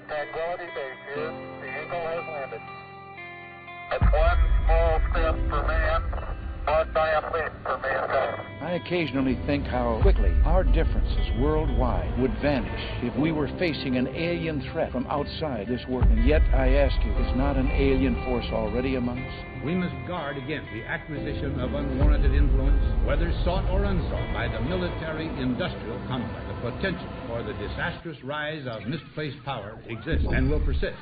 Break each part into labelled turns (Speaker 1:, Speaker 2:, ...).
Speaker 1: Tranquility Base here. The Eagle has landed. That's one small step for man, one giant leap for mankind.
Speaker 2: I occasionally think how quickly our differences worldwide would vanish if we were facing an alien threat from outside this world. And yet, I ask you, is not an alien force already among us?
Speaker 3: We must guard against the acquisition of unwarranted influence, whether sought or unsought, by the military-industrial complex. The potential for the disastrous rise of misplaced power exists and will persist.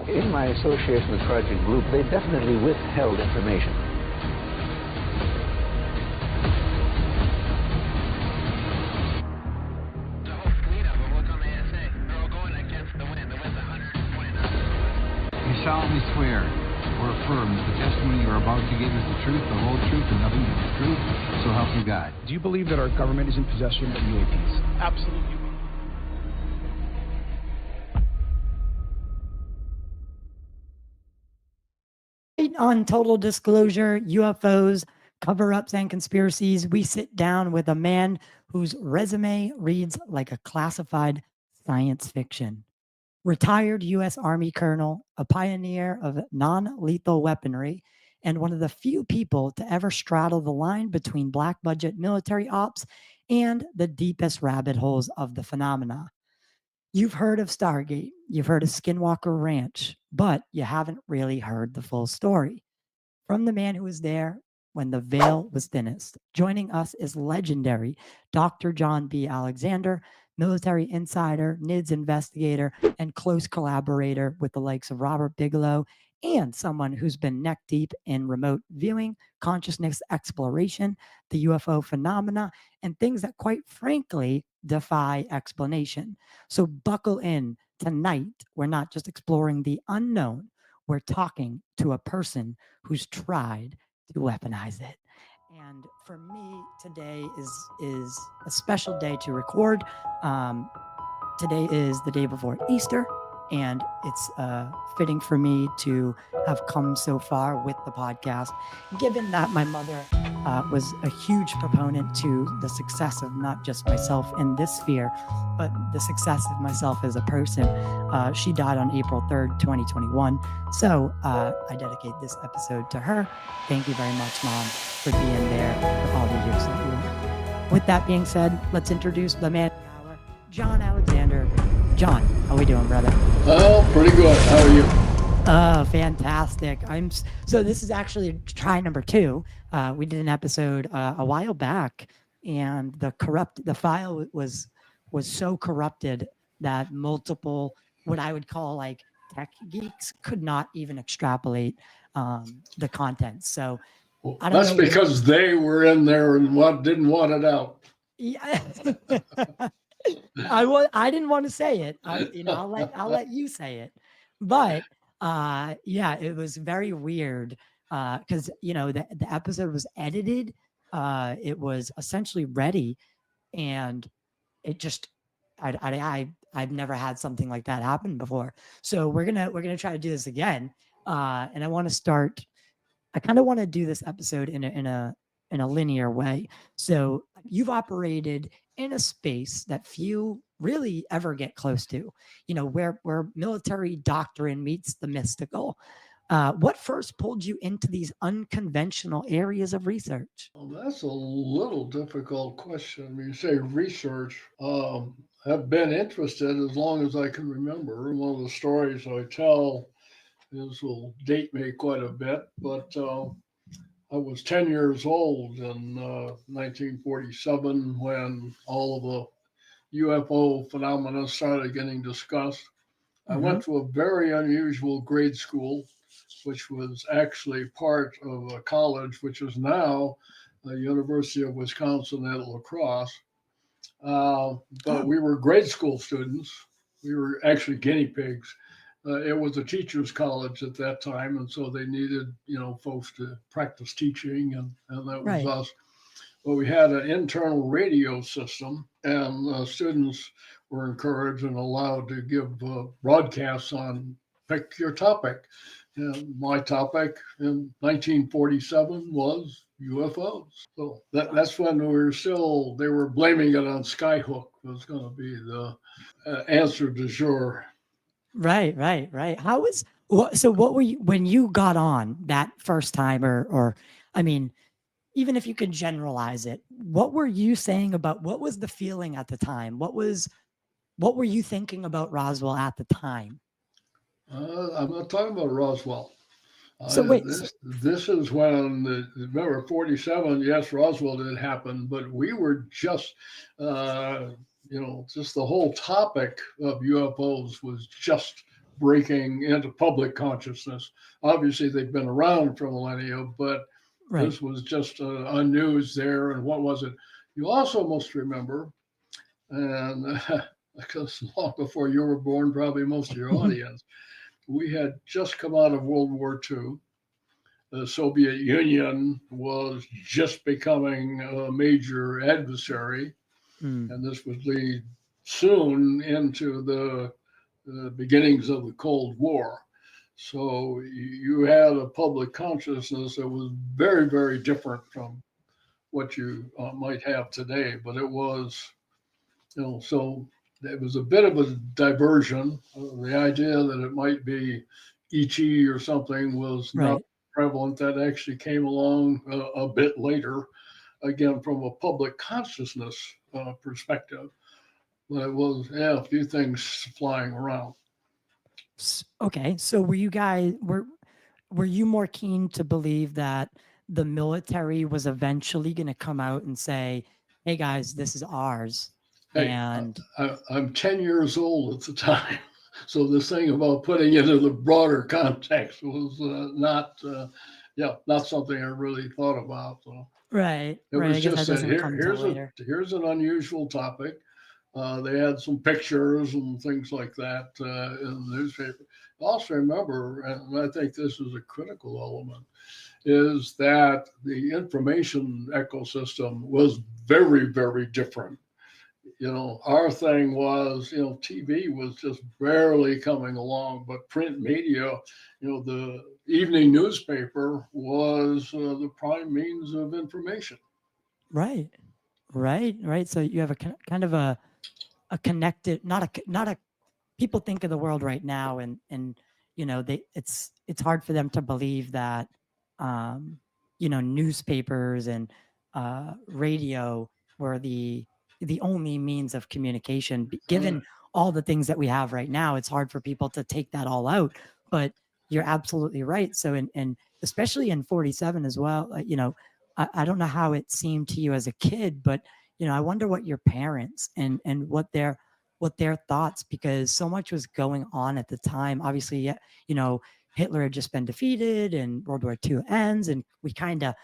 Speaker 4: In my association with Project Group, they definitely withheld information.
Speaker 5: The whole fleet of them was on the ASA. They're all going against the wind. The wind's 120 knots.
Speaker 6: You solemnly swear or affirm that the testimony you are about to give is the truth, the whole truth, and nothing but the truth, so help you God.
Speaker 7: Do you believe that our government is in possession of UAPs?
Speaker 8: Absolutely.
Speaker 9: On Total Disclosure, UFOs, cover-ups, and conspiracies, we sit down with a man whose resume reads like a classified science fiction. Retired U.S. Army colonel, a pioneer of non-lethal weaponry, and one of the few people to ever straddle the line between black-budget military ops and the deepest rabbit holes of the phenomena. You've heard of Stargate, you've heard of Skinwalker Ranch, but you haven't really heard the full story. From the man who was there when the veil was thinnest, joining us is legendary Dr. John B. Alexander, military insider, NIDS investigator, and close collaborator with the likes of Robert Bigelow, and someone who's been neck deep in remote viewing, consciousness exploration, the UFO phenomena, and things that quite frankly defy explanation. So buckle in. Tonight, we're not just exploring the unknown, we're talking to a person who's tried to weaponize it. And for me, today is a special day to record. Today is the day before Easter, and it's fitting for me to have come so far with the podcast, given that my mother was a huge proponent to the success of not just myself in this sphere, but the success of myself as a person. She died on April 3rd, 2021. So I dedicate this episode to her. Thank you very much, Mom, for being there for all the years that you were. With that being said, let's introduce the man of the hour, John Alexander. John, how we doing, brother?
Speaker 10: Oh, pretty good. How are you?
Speaker 9: Oh, fantastic. So this is actually try number 2. We did an episode a while back, and the file was so corrupted that multiple, what I would call like tech geeks, could not even extrapolate the content. So I don't
Speaker 10: That's
Speaker 9: know
Speaker 10: because they were in there and didn't want it out.
Speaker 9: Yeah. I didn't want to say it. I'll let you say it. But yeah, it was very weird because the episode was edited. It was essentially ready, and it just I've never had something like that happen before. So we're gonna try to do this again. And I kind of want to do this episode in a linear way. So you've operated in a space that few really ever get close to, where military doctrine meets the mystical. What first pulled you into these unconventional areas of research?
Speaker 10: Well, that's a little difficult question. When you say research, I've been interested as long as I can remember. One of the stories I tell will date me quite a bit, but I was 10 years old in 1947 when all of the UFO phenomena started getting discussed. I went to a very unusual grade school, which was actually part of a college, which is now the University of Wisconsin at La Crosse. But we were grade school students. We were actually guinea pigs. it was a teachers' college at that time, and so they needed, folks to practice teaching, and that was
Speaker 9: Right.
Speaker 10: us. Well, we had an internal radio system, and students were encouraged and allowed to give broadcasts on pick your topic. And my topic in 1947 was UFOs. So that's when they were blaming it on Skyhook was going to be the answer du jour.
Speaker 9: Right, right, right. What were you when you got on that first time, or I mean, even if you could generalize it, what were you saying about what was the feeling at the time? What were you thinking about Roswell at the time?
Speaker 10: I'm not talking about Roswell.
Speaker 9: So wait,
Speaker 10: This is when remember 47. Yes, Roswell did happen, but we were just just the whole topic of UFOs was just breaking into public consciousness. Obviously, they've been around for millennia, but
Speaker 9: right.
Speaker 10: this was just on news there. And what was it? You also must remember, and because long before you were born, probably most of your audience, we had just come out of World War II. The Soviet Union was just becoming a major adversary, and this would lead soon into the beginnings of the Cold War. So you had a public consciousness that was very, very different from what you might have today. But it was, so it was a bit of a diversion. The idea that it might be ET or something was not prevalent. That actually came along a bit later, again, from a public consciousness perspective. But it was, a few things flying around.
Speaker 9: Okay, so were you more keen to believe that the military was eventually going to come out and say, "Hey guys, this is ours"?
Speaker 10: Hey,
Speaker 9: and
Speaker 10: I'm 10 years old at the time, so this thing about putting it in the broader context was not something I really thought about. So
Speaker 9: right,
Speaker 10: it
Speaker 9: right.
Speaker 10: was
Speaker 9: I guess
Speaker 10: just
Speaker 9: that
Speaker 10: that
Speaker 9: doesn't come till later.
Speaker 10: here's an unusual topic. They had some pictures and things like that in the newspaper. Also remember, and I think this is a critical element, is that the information ecosystem was very, very different. Our thing was, TV was just barely coming along, but print media, the evening newspaper was the prime means of information.
Speaker 9: Right, right, right. So you have a kind of a connected, not a. People think of the world right now, and it's hard for them to believe that, newspapers and radio were the only means of communication. Given all the things that we have right now, it's hard for people to take that all out. But you're absolutely right. So, and especially in 47 as well, I don't know how it seemed to you as a kid, but I wonder what your parents and what their thoughts, because so much was going on at the time. Obviously, Hitler had just been defeated and World War II ends, and we kind of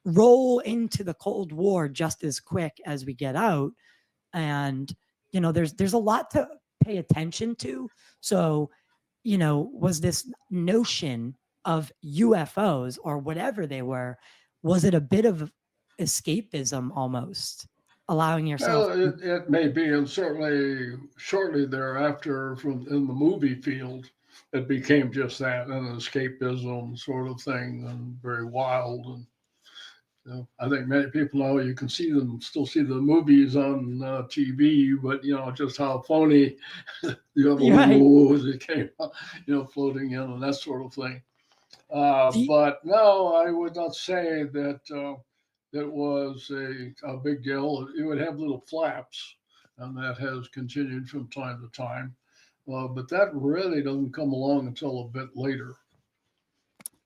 Speaker 9: roll into the Cold War just as quick as we get out. And, there's a lot to pay attention to. So, was this notion of UFOs or whatever they were, was it a bit of escapism almost? Allowing yourself.
Speaker 10: Well, it may be, and certainly shortly thereafter, from in the movie field, it became just that, an escapism sort of thing, and very wild. And I think many people know you can still see the movies on TV, but just how phony the UFOs it came, floating in and that sort of thing. But no, I would not say that. It was a big deal. It would have little flaps, and that has continued from time to time. But that really doesn't come along until a bit later.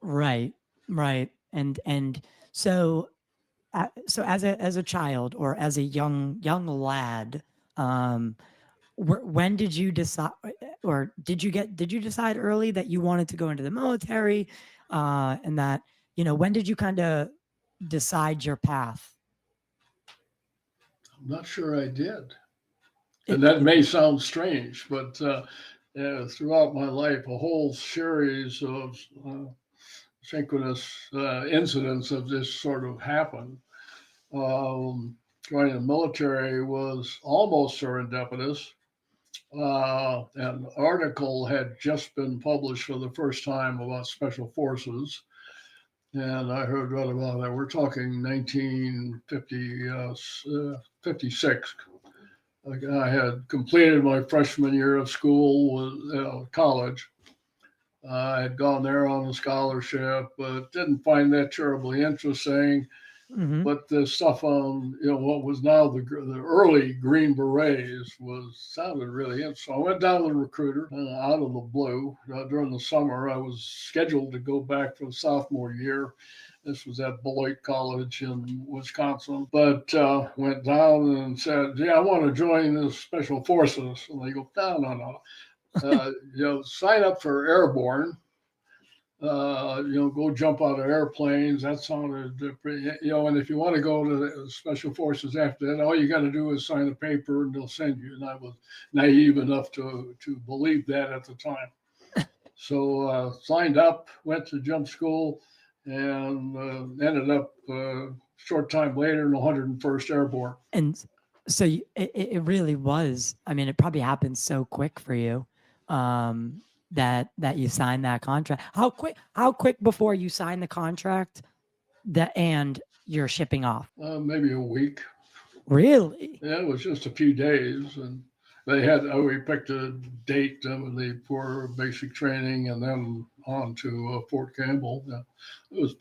Speaker 9: Right, right, and so as a child or as a young lad, when did you decide, or did you decide early that you wanted to go into the military, and that when did you kind of decide your path?
Speaker 10: I'm not sure I did. And that may sound strange, but throughout my life, a whole series of synchronous incidents of this sort of happened. Joining the military was almost serendipitous. An article had just been published for the first time about special forces, and I heard right about that. We're talking 1956. I had completed my freshman year of school with college. I had gone there on a scholarship, but didn't find that terribly interesting.
Speaker 9: Hmm.
Speaker 10: But the stuff on what was now the early Green Berets sounded really interesting. I went down to the recruiter out of the blue during the summer. I was scheduled to go back for the sophomore year. This was at Beloit College in Wisconsin, but went down and said, "Yeah, I want to join the Special Forces." And they go, "No. Sign up for airborne. Go jump out of airplanes." That sounded pretty, and if you want to go to the special forces after that, all you got to do is sign a paper and they'll send you. And I was naive enough to believe that at the time. So signed up, went to jump school, and ended up short time later in the 101st Airborne.
Speaker 9: And so it really was. I mean, it probably happened so quick for you that you signed that contract. How quick before you signed the contract and you're shipping off?
Speaker 10: Maybe a week.
Speaker 9: Really?
Speaker 10: Yeah, it was just a few days, and we picked a date for basic training, and then on to Fort Campbell. Yeah, it was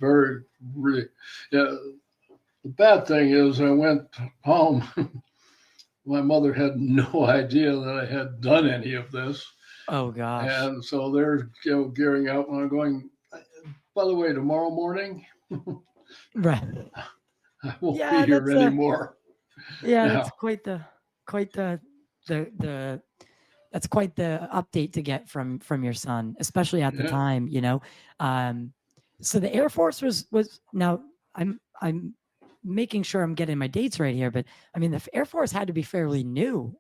Speaker 10: really. The bad thing is I went home. My mother had no idea that I had done any of this.
Speaker 9: Oh gosh.
Speaker 10: And so they're gearing up, and I'm going, "By the way, tomorrow morning,
Speaker 9: Right.
Speaker 10: I won't be here anymore."
Speaker 9: Yeah, that's quite the that's quite the update to get from your son, especially at the time, So the Air Force was now I'm making sure I'm getting my dates right here, but I mean the Air Force had to be fairly new,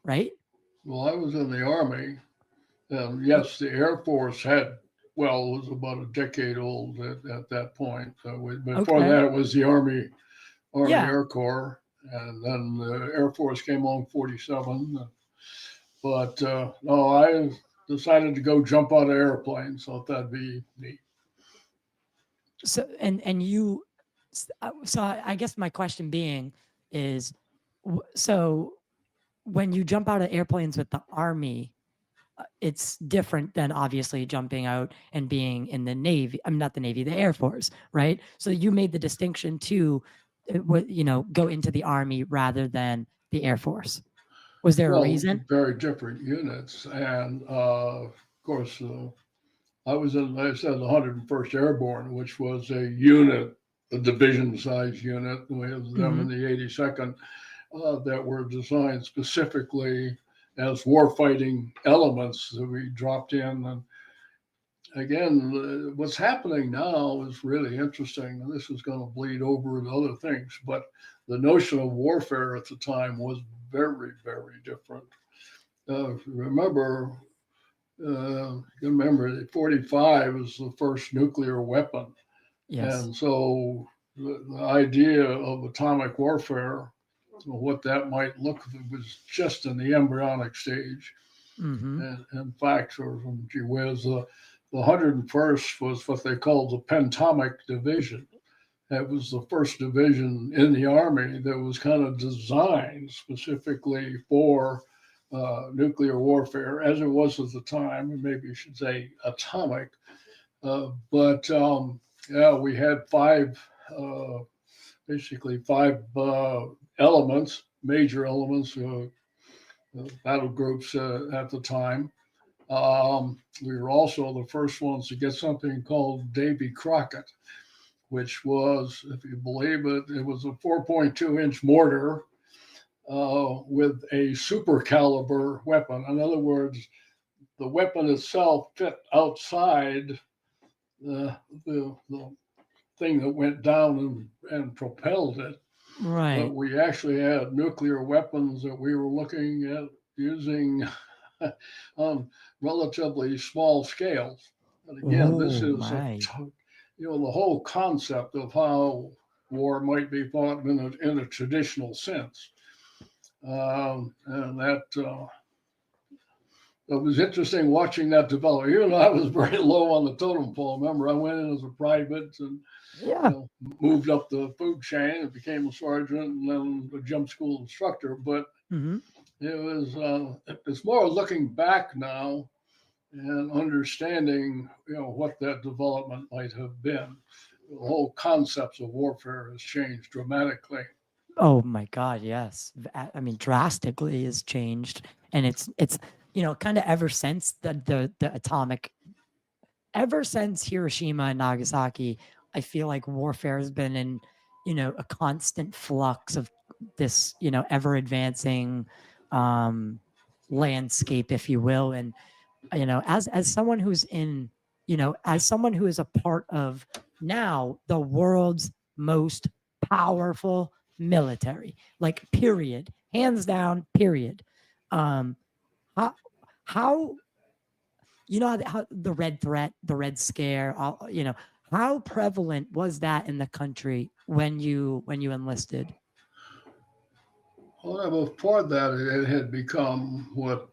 Speaker 9: right?
Speaker 10: Well, I was in the Army. Yes, the Air Force was about a decade old at that point. Before that, it was the Army Air Corps, and then the Air Force came on 47. But no, I decided to go jump out of airplanes. Thought that'd be neat.
Speaker 9: So so I guess my question being is, so when you jump out of airplanes with the Army, it's different than obviously jumping out and being in the Navy. I'm not the Navy, the Air Force, right? So you made the distinction to, go into the Army rather than the Air Force. Was there a reason?
Speaker 10: Very different units, and of course, I was in, like I said, the 101st Airborne, which was a unit, a division-sized unit. We have them in the 82nd that were designed specifically as warfighting elements that we dropped in. And again, what's happening now is really interesting. And this is going to bleed over into other things, but the notion of warfare at the time was very, very different. Remember that 45 is the first nuclear weapon.
Speaker 9: Yes.
Speaker 10: And so the idea of atomic warfare, what that might look like, was just in the embryonic stage. And in fact, gee whiz, the 101st was what they called the Pentomic Division. That was the first division in the Army that was kind of designed specifically for nuclear warfare, as it was at the time, and maybe you should say atomic. But we had basically five elements, major elements, battle groups at the time. We were also the first ones to get something called Davy Crockett, which was, if you believe it, it was a 4.2-inch mortar with a super caliber weapon. In other words, the weapon itself fit outside the thing that went down and propelled it.
Speaker 9: Right.
Speaker 10: But we actually had nuclear weapons that we were looking at using on relatively small scales. And again, this
Speaker 9: Oh
Speaker 10: is
Speaker 9: my.
Speaker 10: the whole concept of how war might be fought in a traditional sense. And that it was interesting watching that develop. Even though I was very low on the totem pole. Remember, I went in as a private and
Speaker 9: Yeah.
Speaker 10: moved up the food chain and became a sergeant and then a jump school instructor. But
Speaker 9: Hmm.
Speaker 10: it was it's more looking back now and understanding what that development might have been. The whole concepts of warfare has changed dramatically.
Speaker 9: Oh my God, yes. I mean, drastically has changed, and it's kind of ever since the atomic, ever since Hiroshima and Nagasaki, I feel like warfare has been in a constant flux of this ever advancing um, landscape, if you will, and as someone who's in as someone who is a part of now the world's most powerful military, like period, hands down, period. um how how how the red threat, the red scare, how prevalent was that in the country when you enlisted?
Speaker 10: Well, before that, it had become what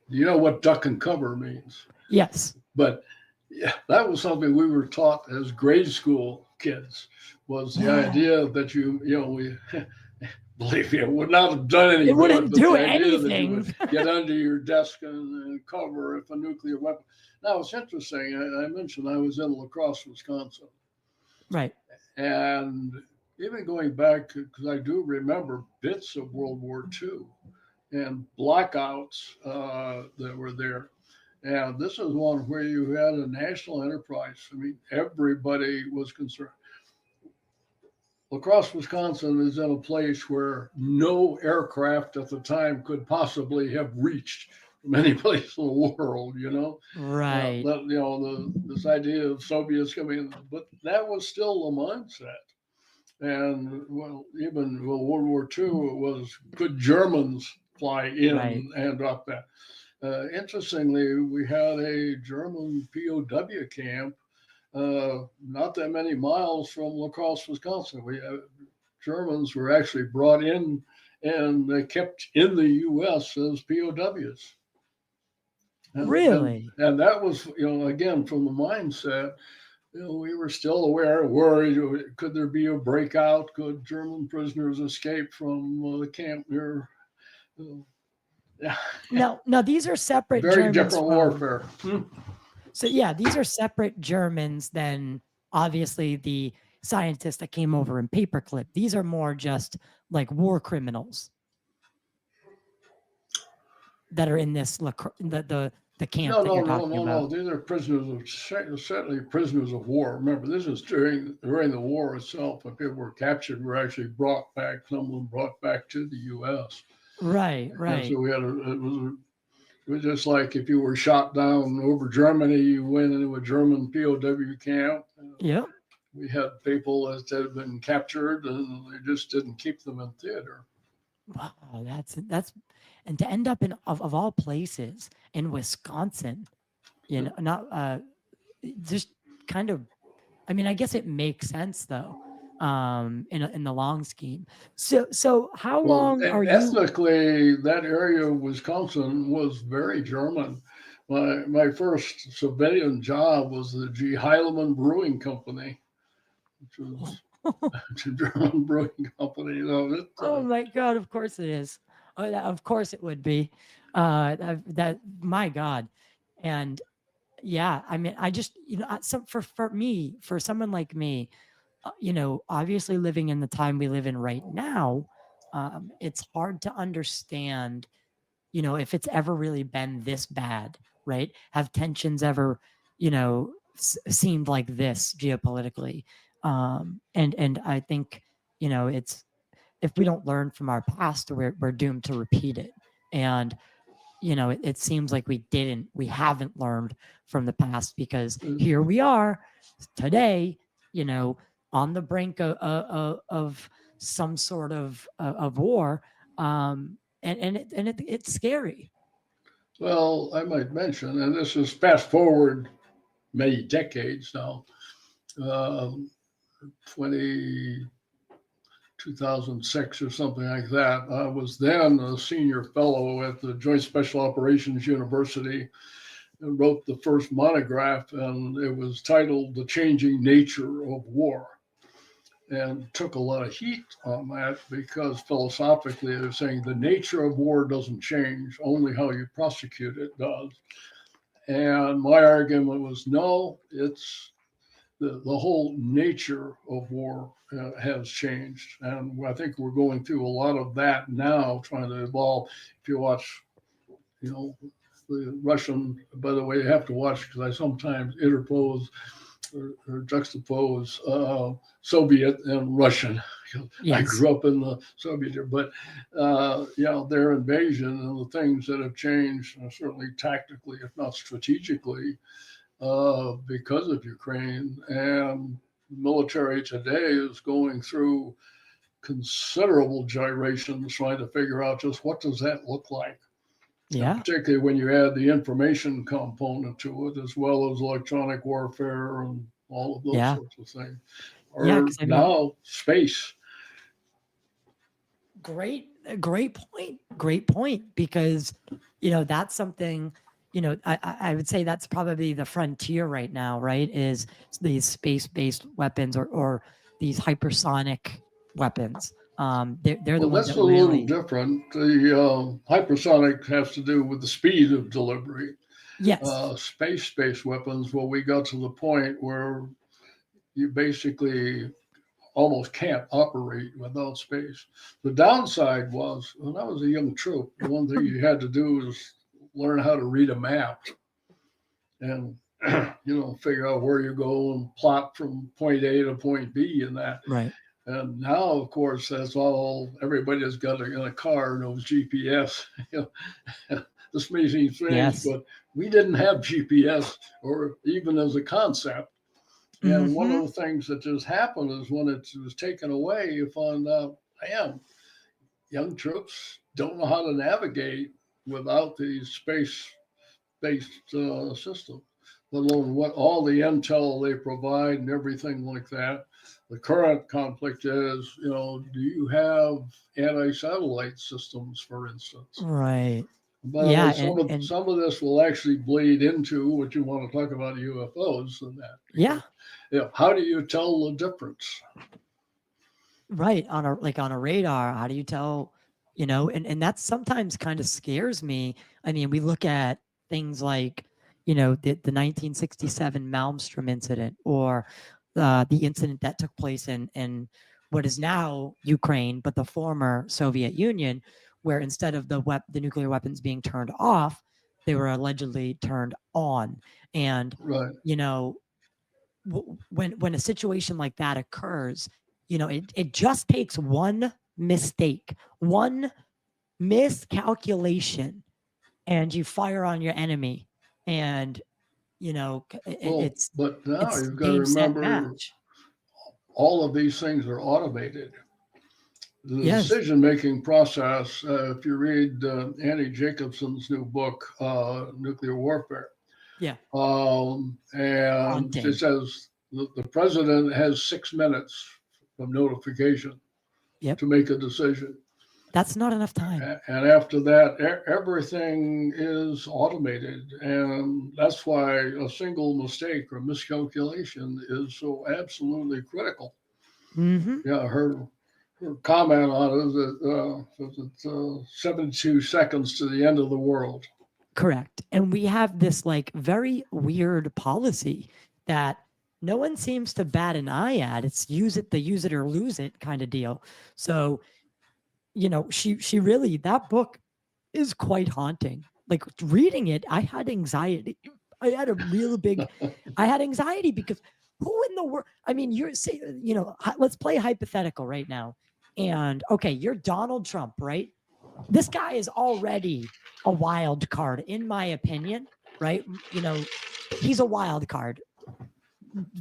Speaker 10: you know what duck and cover means.
Speaker 9: Yes.
Speaker 10: But yeah, that was something we were taught as grade school kids. Was the
Speaker 9: Whoa.
Speaker 10: idea that we believe me, it would not have done any
Speaker 9: It
Speaker 10: good,
Speaker 9: wouldn't
Speaker 10: but
Speaker 9: do
Speaker 10: the idea that you
Speaker 9: anything.
Speaker 10: would get under your desk and cover if a nuclear weapon. Now it's interesting. I mentioned I was in La Crosse, Wisconsin,
Speaker 9: Right.
Speaker 10: and even going back because I do remember bits of World War II and blackouts that were there. And this is one where you had a national enterprise. I mean, everybody was concerned. La Crosse, Wisconsin is in a place where no aircraft at the time could possibly have reached from any place in the world.
Speaker 9: Right.
Speaker 10: This idea of Soviets coming, but that was still the mindset. And World War II, it was could Germans fly
Speaker 9: Right.
Speaker 10: in and drop that. Interestingly, we had a German POW camp not that many miles from La Crosse, Wisconsin. Germans were actually brought in and they kept in the U.S. as POWs. And,
Speaker 9: Really?
Speaker 10: and that was, again, from the mindset, we were still aware, worried, could there be a breakout? Could German prisoners escape from the camp near? Yeah,
Speaker 9: No, these are separate
Speaker 10: very
Speaker 9: Germans
Speaker 10: different
Speaker 9: from.
Speaker 10: warfare.
Speaker 9: So yeah, these are separate Germans than obviously the scientists that came over in paperclip. These are more just like war criminals that are in this the camp
Speaker 10: No,
Speaker 9: that
Speaker 10: no,
Speaker 9: you're
Speaker 10: no,
Speaker 9: talking
Speaker 10: no, no.
Speaker 9: about.
Speaker 10: These are certainly prisoners of war. Remember, this is during the war itself. When people were captured, were actually brought back. Some of them brought back to the U.S.
Speaker 9: Right,
Speaker 10: And
Speaker 9: right.
Speaker 10: so it was just like if you were shot down over Germany, you went into a German POW camp.
Speaker 9: Yep.
Speaker 10: We had people that had been captured, and they just didn't keep them in theater.
Speaker 9: Wow, that's and to end up in of all places in Wisconsin, not just kind of, I mean, I guess it makes sense though, in the long scheme. So how
Speaker 10: Well,
Speaker 9: long are you?
Speaker 10: ethnically, that area of Wisconsin was very German. My first civilian job was the G. Heilemann Brewing Company, which was a German brewing company.
Speaker 9: Oh my God! Of course it is. Of course it would be. That my God, and yeah, I mean, I just some for me, for someone like me, obviously living in the time we live in right now, it's hard to understand, if it's ever really been this bad, right? Have tensions ever, seemed like this geopolitically? And I think, it's, if we don't learn from our past, we're doomed to repeat it. And it seems like we haven't learned from the past, because here we are today, on the brink of some sort of war. And it's scary.
Speaker 10: Well, I might mention, and this is fast forward many decades now, um, 20, 2006 or something like that. I was then a senior fellow at the Joint Special Operations University and wrote the first monograph, and it was titled The Changing Nature of War. And took a lot of heat on that because philosophically they're saying the nature of war doesn't change, only how you prosecute it does. And my argument was no, it's the whole nature of war has changed. And I think we're going through a lot of that now, trying to evolve. If you watch, you know, the Russian, by the way, you have to watch because I sometimes interpose or juxtapose Soviet and Russian. I grew up in the Soviet era, but their invasion and the things that have changed, certainly tactically, if not strategically, because of Ukraine. And military today is going through considerable gyrations trying to figure out just what does that look like.
Speaker 9: Yeah.
Speaker 10: And particularly when you add the information component to it, as well as electronic warfare and all of those sorts of things. Or now space.
Speaker 9: Great point. Because, that's something, I would say that's probably the frontier right now, right? Is these space-based weapons or these hypersonic weapons. They're the ones
Speaker 10: that's
Speaker 9: that
Speaker 10: a
Speaker 9: really
Speaker 10: little different. The hypersonic has to do with the speed of delivery.
Speaker 9: Yes.
Speaker 10: Space-based weapons, well, we got to the point where you basically almost can't operate without space. The downside was, when I was a young troop, the one thing you had to do was learn how to read a map and, figure out where you go and plot from point A to point B and that.
Speaker 9: Right.
Speaker 10: And now, of course, that's all everybody has got in a car knows GPS. This may seem strange, but we didn't have GPS or even as a concept. And one of the things that just happened is when it was taken away, you found out, man, young troops don't know how to navigate without these space-based systems, let alone what all the intel they provide and everything like that. The current conflict is, do you have anti-satellite systems, for instance?
Speaker 9: Right.
Speaker 10: But some of this will actually bleed into what you want to talk about UFOs and that. Because, how do you tell the difference?
Speaker 9: Right. On a radar, how do you tell, and that sometimes kind of scares me. I mean, we look at things like, the 1967 Malmstrom incident or the incident that took place in what is now Ukraine, but the former Soviet Union, where instead of the nuclear weapons being turned off, they were allegedly turned on. And, when a situation like that occurs, it just takes one mistake, one miscalculation, and you fire on your enemy. And, it's
Speaker 10: but now
Speaker 9: it's
Speaker 10: you've got to remember all of these things are automated. The decision-making process, if you read Annie Jacobson's new book, Nuclear Warfare, and it says the president has 6 minutes of notification to make a decision.
Speaker 9: That's not enough time.
Speaker 10: And after that, everything is automated. And that's why a single mistake or miscalculation is so absolutely critical. Yeah, her comment on it is that 72 seconds to the end of the world.
Speaker 9: Correct. And we have this very weird policy that no one seems to bat an eye at. It's use it or lose it kind of deal. So, she really, that book is quite haunting. Like reading it, I had anxiety. I had anxiety because who in the world, I mean, you're saying, let's play hypothetical right now. And okay, you're Donald Trump, right? This guy is already a wild card, in my opinion, right? He's a wild card.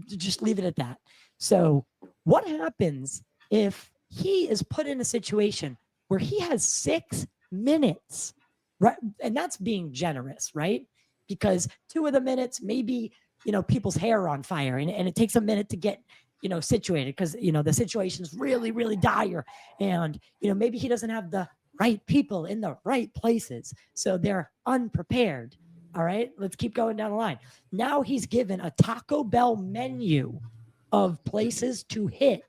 Speaker 9: Just leave it at that. So what happens if he is put in a situation where he has 6 minutes right? And that's being generous, right? Because 2 of the minutes, maybe, people's hair are on fire, and it takes a minute to get, situated, because, the situation's really, really dire. And, maybe he doesn't have the right people in the right places. So they're unprepared. All right, let's keep going down the line. Now he's given a Taco Bell menu of places to hit,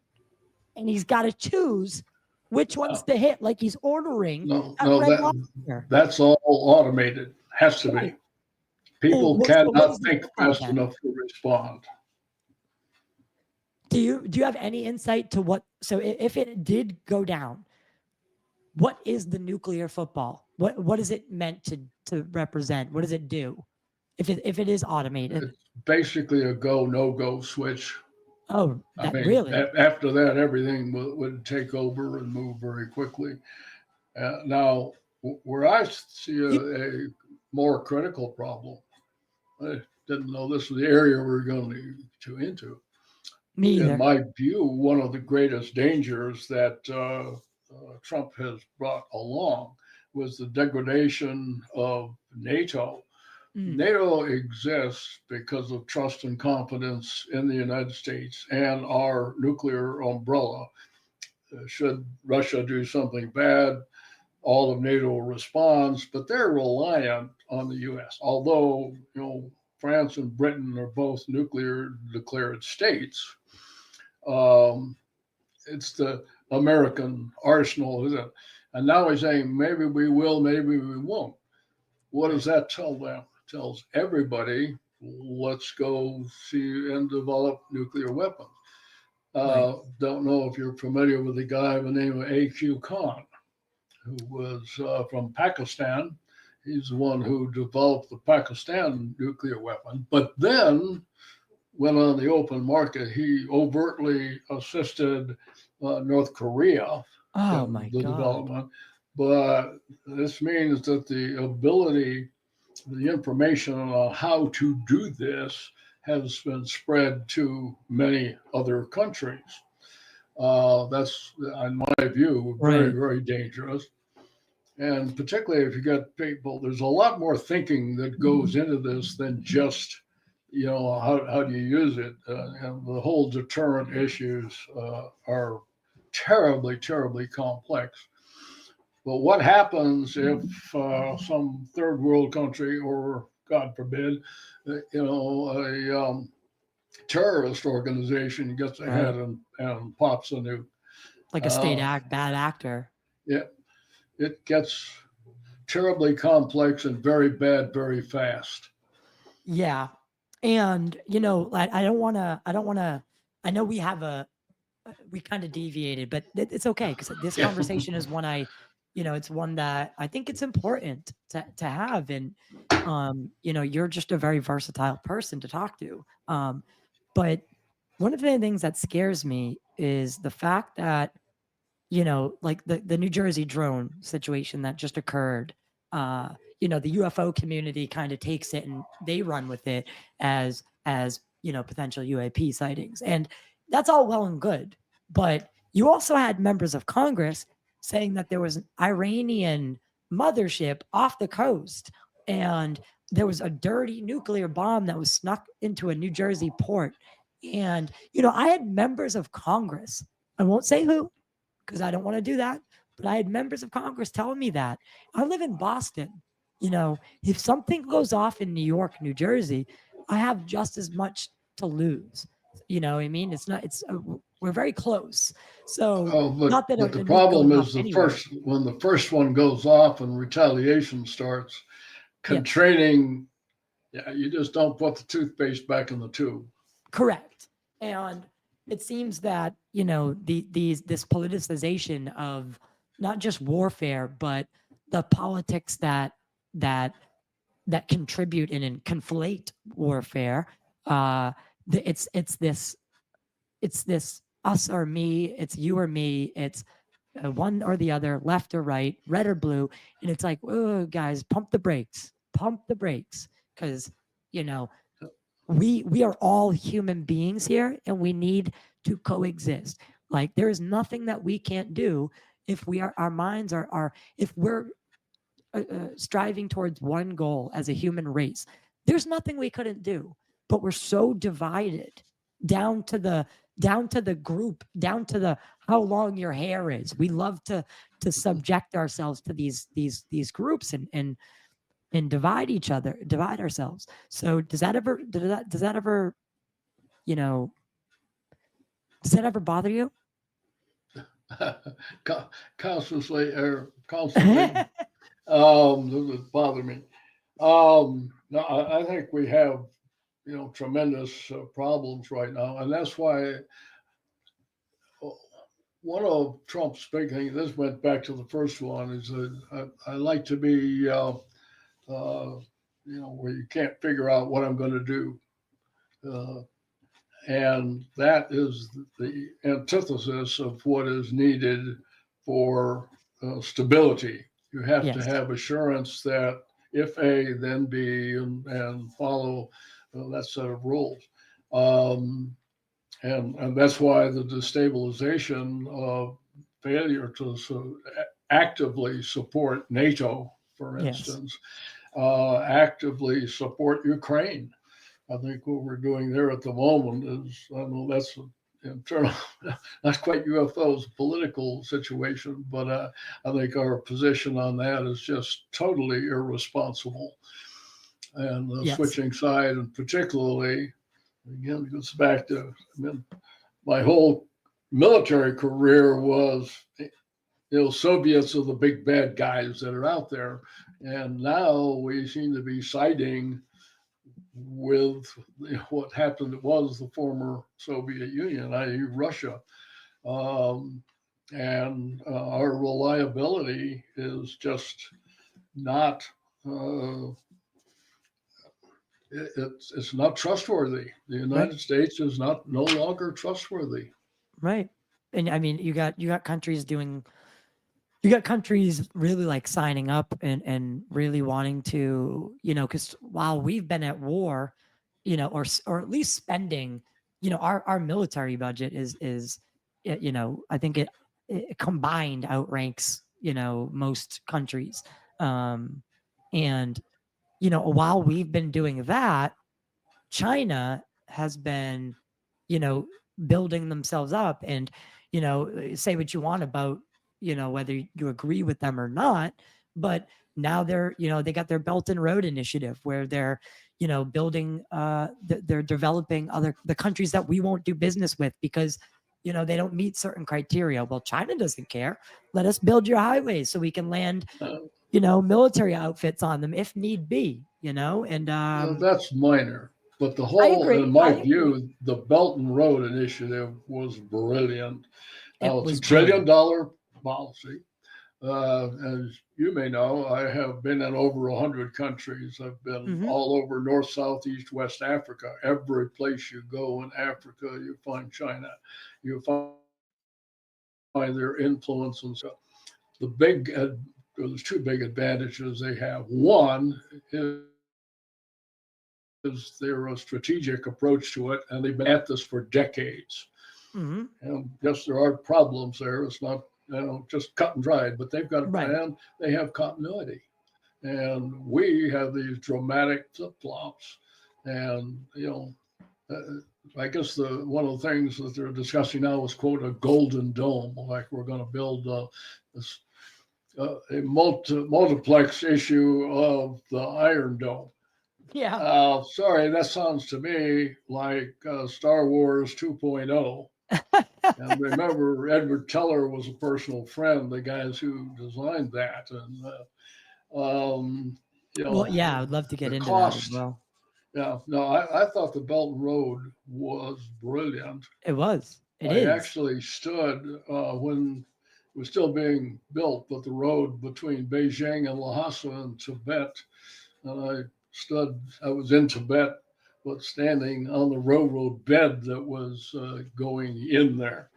Speaker 9: and he's got to choose which ones to hit, like he's ordering at Red Lobster.
Speaker 10: That's all automated. Has to be. People cannot think fast enough to respond.
Speaker 9: Do you have any insight to what? So if it did go down, what is the nuclear football? What is it meant to represent? What does it do? If it is automated,
Speaker 10: It's basically a go no go switch.
Speaker 9: Oh,
Speaker 10: I mean,
Speaker 9: really?
Speaker 10: after that, everything would take over and move very quickly. Now, where I see a more critical problem, I didn't know this was the area we were going to into.
Speaker 9: Me either.
Speaker 10: In my view, one of the greatest dangers that Trump has brought along was the degradation of NATO. NATO exists because of trust and confidence in the United States and our nuclear umbrella. Should Russia do something bad, all of NATO responds, but they're reliant on the U.S. Although, France and Britain are both nuclear declared states, it's the American arsenal, isn't it? And now he's saying maybe we will, maybe we won't. What does that tell them? It tells everybody, let's go see and develop nuclear weapons. Don't know if you're familiar with the guy by the name of A.Q. Khan, who was from Pakistan. He's the one who developed the Pakistan nuclear weapon, but then went on the open market. He overtly assisted North Korea in the development. But this means that the ability, the information on how to do this has been spread to many other countries. That's, in my view, very, very dangerous. And particularly if you get people, there's a lot more thinking that goes into this than just, how do you use it? And the whole deterrent issues are terribly, terribly complex. But what happens if some third world country, or God forbid, a terrorist organization gets ahead and pops a nuke?
Speaker 9: Like a bad actor.
Speaker 10: Yeah. It gets terribly complex and very bad very fast.
Speaker 9: Yeah. And, I don't want to, I know we kind of deviated, but it's okay, because this conversation is one it's one that I think it's important to have. And, you're just a very versatile person to talk to. But one of the things that scares me is the fact that, like the New Jersey drone situation that just occurred, the UFO community kind of takes it and they run with it as potential UAP sightings. And that's all well and good. But you also had members of Congress saying that there was an Iranian mothership off the coast, and there was a dirty nuclear bomb that was snuck into a New Jersey port. And, I had members of Congress, I won't say who, because I don't want to do that, but I had members of Congress telling me that. I live in Boston. If something goes off in New York, New Jersey, I have just as much to lose. You know what I mean? We're very close. So,
Speaker 10: but the problem is when the first one goes off and retaliation starts, training, you just don't put the toothpaste back in the tube.
Speaker 9: Correct. And it seems that, this politicization of not just warfare, but the politics that contribute and conflate warfare. It's this us or me, it's you or me, it's one or the other, left or right, red or blue. And it's like, oh, guys, pump the brakes, because, we are all human beings here, and we need to coexist. Like, there is nothing that we can't do if our minds are if we're striving towards one goal as a human race, there's nothing we couldn't do. But we're so divided down to the group, down to the how long your hair is. We love to subject ourselves to these groups and divide ourselves. So does that ever you know does that ever bother you?
Speaker 10: Constantly, doesn't bother me. No, I think we have, tremendous problems right now, and that's why one of Trump's big things. This went back to the first one. Is that I like to be, where you can't figure out what I'm going to do. And that is the antithesis of what is needed for stability. You have to have assurance that if A, then B, and follow that set of rules. And that's why the destabilization of failure to actively support NATO, for instance, actively support Ukraine. I think what we're doing there at the moment is, I know that's internal, not quite UFOs, political situation, but I think our position on that is just totally irresponsible. And switching side, and particularly, again, it goes back to, my whole military career was, Soviets are the big bad guys that are out there. And now we seem to be siding with what happened. It was the former Soviet Union, i.e. Russia. And our reliability is just not, it's not trustworthy. The United States is no longer trustworthy.
Speaker 9: Right. And I mean, you got countries really like signing up and really wanting to, because while we've been at war, or at least spending, our military budget is, I think it combined outranks, most countries. And, while we've been doing that, China has been, building themselves up, and, say what you want about, whether you agree with them or not, but now they're, they got their Belt and Road Initiative where they're, building, they're developing the countries that we won't do business with because, they don't meet certain criteria. Well, China doesn't care. Let us build your highways so we can land, military outfits on them if need be, and
Speaker 10: that's minor. But the whole, in my view, the Belt and Road Initiative was brilliant. Now, it's $1 trillion policy. As you may know, I have been in over 100 countries. I've been all over North, South, East, West Africa. Every place you go in Africa, you find China. You find their influence and stuff. There's two big advantages they have. One is their strategic approach to it, and they've been at this for decades. And yes, there are problems there. It's not just cut and dried, but they've got a plan. They have continuity, and we have these dramatic flip-flops. And I guess one of the things that they're discussing now is, quote, a golden dome, like we're going to build this a multiplex issue of the Iron Dome.
Speaker 9: Yeah.
Speaker 10: Sorry, that sounds to me like Star Wars 2.0. And remember, Edward Teller was a personal friend, the guys who designed that. And,
Speaker 9: I would love to get into that as well.
Speaker 10: Yeah, no, I thought the Belt and Road was brilliant.
Speaker 9: It was.
Speaker 10: I actually stood when it was still being built, but the road between Beijing and Lhasa in Tibet. And I was in Tibet, but standing on the railroad bed that was going in there.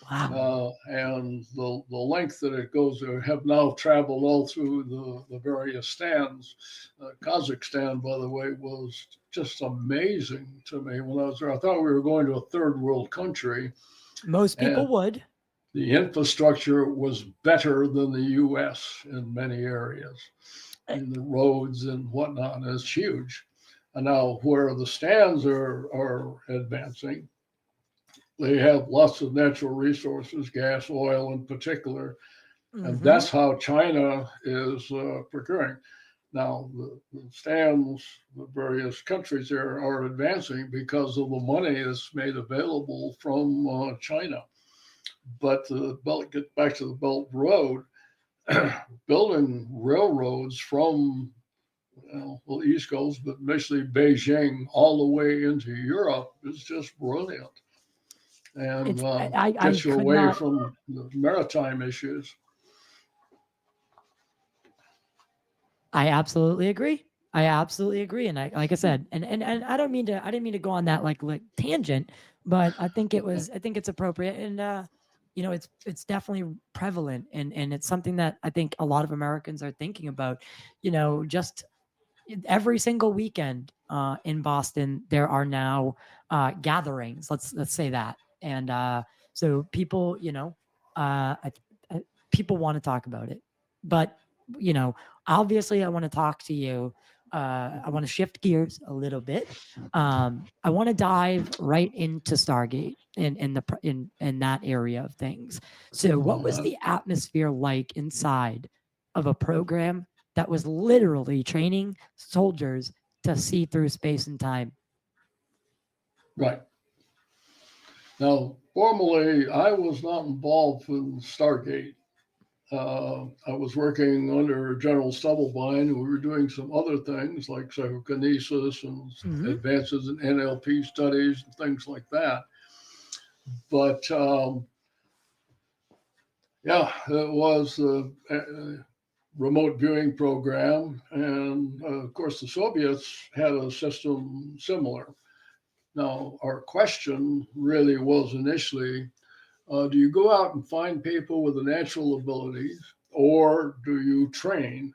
Speaker 9: Wow.
Speaker 10: And the length that it goes, have now traveled all through the various stands. Kazakhstan, by the way, was just amazing to me when I was there. I thought we were going to a third world country.
Speaker 9: Most people would.
Speaker 10: the infrastructure was better than the U.S. in many areas. And the roads and whatnot is huge. And now where the stands are advancing, they have lots of natural resources, gas, oil in particular, and that's how China is procuring. Now, the stands, the various countries there are advancing because of the money that's made available from China. But the belt, get back to the Belt Road, building railroads from the East Coast, but basically Beijing all the way into Europe is just brilliant and
Speaker 9: I
Speaker 10: gets you
Speaker 9: could
Speaker 10: away
Speaker 9: not.
Speaker 10: from the maritime issues.
Speaker 9: I absolutely agree. I absolutely agree. And I, like I said, and I don't mean to, I didn't mean to go on that like tangent, but I think I think it's appropriate. And, you know, it's definitely prevalent, and it's something that I think a lot of Americans are thinking about. You know, just every single weekend in Boston, there are now gatherings. Let's say that, and so people, you know, people want to talk about it, but you know, obviously, I want to talk to you. I want to shift gears a little bit. I want to dive right into Stargate in that area of things. So, what was the atmosphere like inside of a program that was literally training soldiers to see through space and time?
Speaker 10: Right. Now, formally, I was not involved in Stargate. I was working under General Stubblebine, and we were doing some other things like psychokinesis and advances in NLP studies and things like that. But yeah, it was a remote viewing program. And of course, the Soviets had a system similar. Now, our question really was initially, do you go out and find people with the natural abilities, or do you train?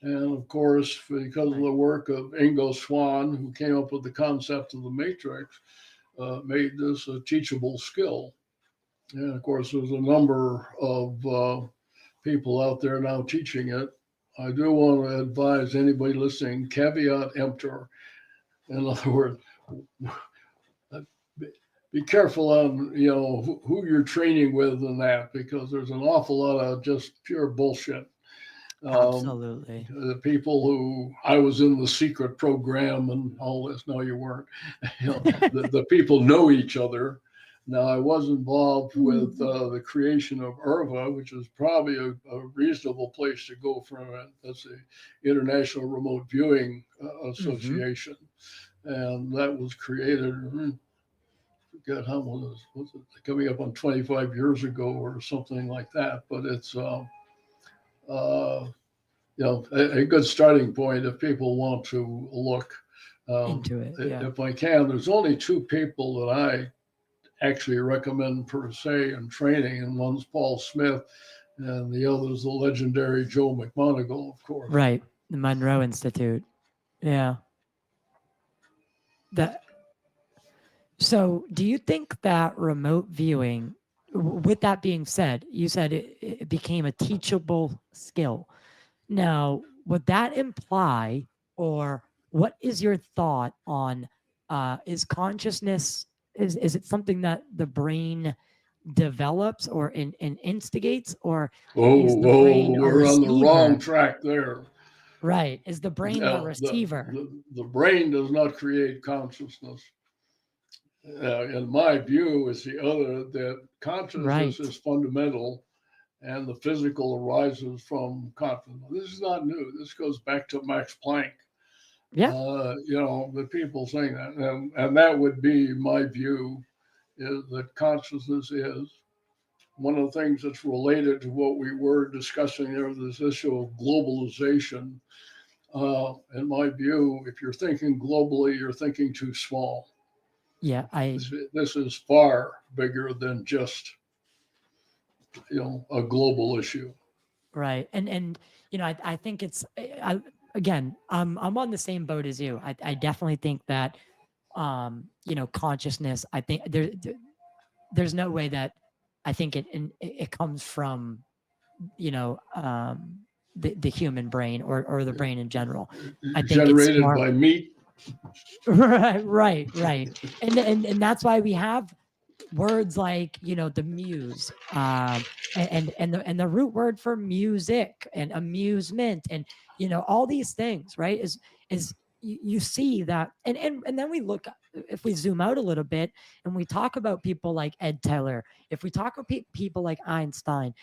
Speaker 10: And of course, because of the work of Ingo Swann, who came up with the concept of the matrix, made this a teachable skill. And of course, there's a number of people out there now teaching it. I do want to advise anybody listening, caveat emptor. In other words, be careful on who you're training with and that, because there's an awful lot of just pure bullshit.
Speaker 9: Absolutely.
Speaker 10: The people who I was in the secret program and all this. No, you weren't. The people know each other. Now, I was involved with the creation of IRVA, which is probably a reasonable place to go from it. That's the International Remote Viewing Association. And that was created, forget how was it coming up on 25 years ago or something like that. But it's a good starting point if people want to look
Speaker 9: into it. Yeah.
Speaker 10: If I can, there's only two people that I actually recommend per se in training, and one's Paul Smith, and the other is the legendary Joe McMoneagle, of course.
Speaker 9: Right, the Monroe Institute. Yeah. So, do you think that remote viewing, with that being said, you said it became a teachable skill. Now, would that imply, or what is your thought on, is consciousness, is it something that the brain develops or instigates, or is the brain a
Speaker 10: we're on the wrong
Speaker 9: receiver?
Speaker 10: track there.
Speaker 9: Right. Is the brain the receiver?
Speaker 10: The brain does not create consciousness. In my view, is the other, that consciousness is fundamental and the physical arises from consciousness. This is not new. This goes back to Max Planck.
Speaker 9: Yeah.
Speaker 10: The people saying that. And that would be my view, is that consciousness is one of the things that's related to what we were discussing there, this issue of globalization. In my view, if you're thinking globally, you're thinking too small.
Speaker 9: Yeah,
Speaker 10: this is far bigger than just a global issue.
Speaker 9: Right, and I think it's again, I'm on the same boat as you. I definitely think that consciousness. I think there's no way that I think it comes from, the human brain or the brain in general. I think it's
Speaker 10: Generated
Speaker 9: more
Speaker 10: by meat.
Speaker 9: right. And that's why we have words like, the muse, and the root word for music and amusement, and all these things, right, is you see that, and then we look, if we zoom out a little bit and we talk about people like Ed Teller, if we talk about people like Einstein,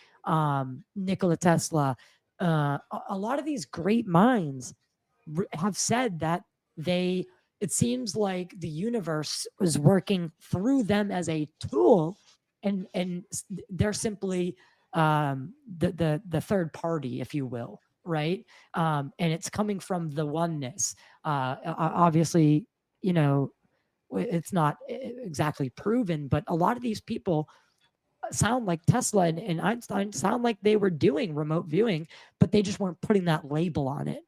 Speaker 9: Nikola Tesla, a lot of these great minds have said that they it seems like the universe was working through them as a tool, and they're simply, the third party, if you will, right? And it's coming from the oneness. Obviously, it's not exactly proven, but a lot of these people sound like Tesla and Einstein sound like they were doing remote viewing, but they just weren't putting that label on it.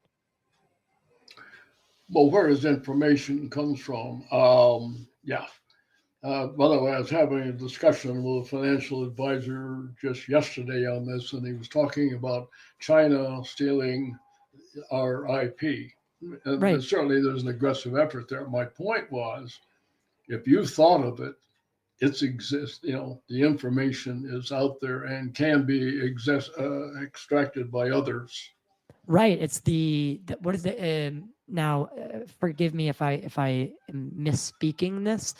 Speaker 10: Well, where does information comes from? Yeah. By the way, I was having a discussion with a financial advisor just yesterday on this, and he was talking about China stealing our IP. And
Speaker 9: Right.
Speaker 10: certainly there's an aggressive effort there. My point was, if you thought of it, it's exist. The information is out there and can be extracted by others.
Speaker 9: Right. It's what is it? Now, forgive me if I am misspeaking this,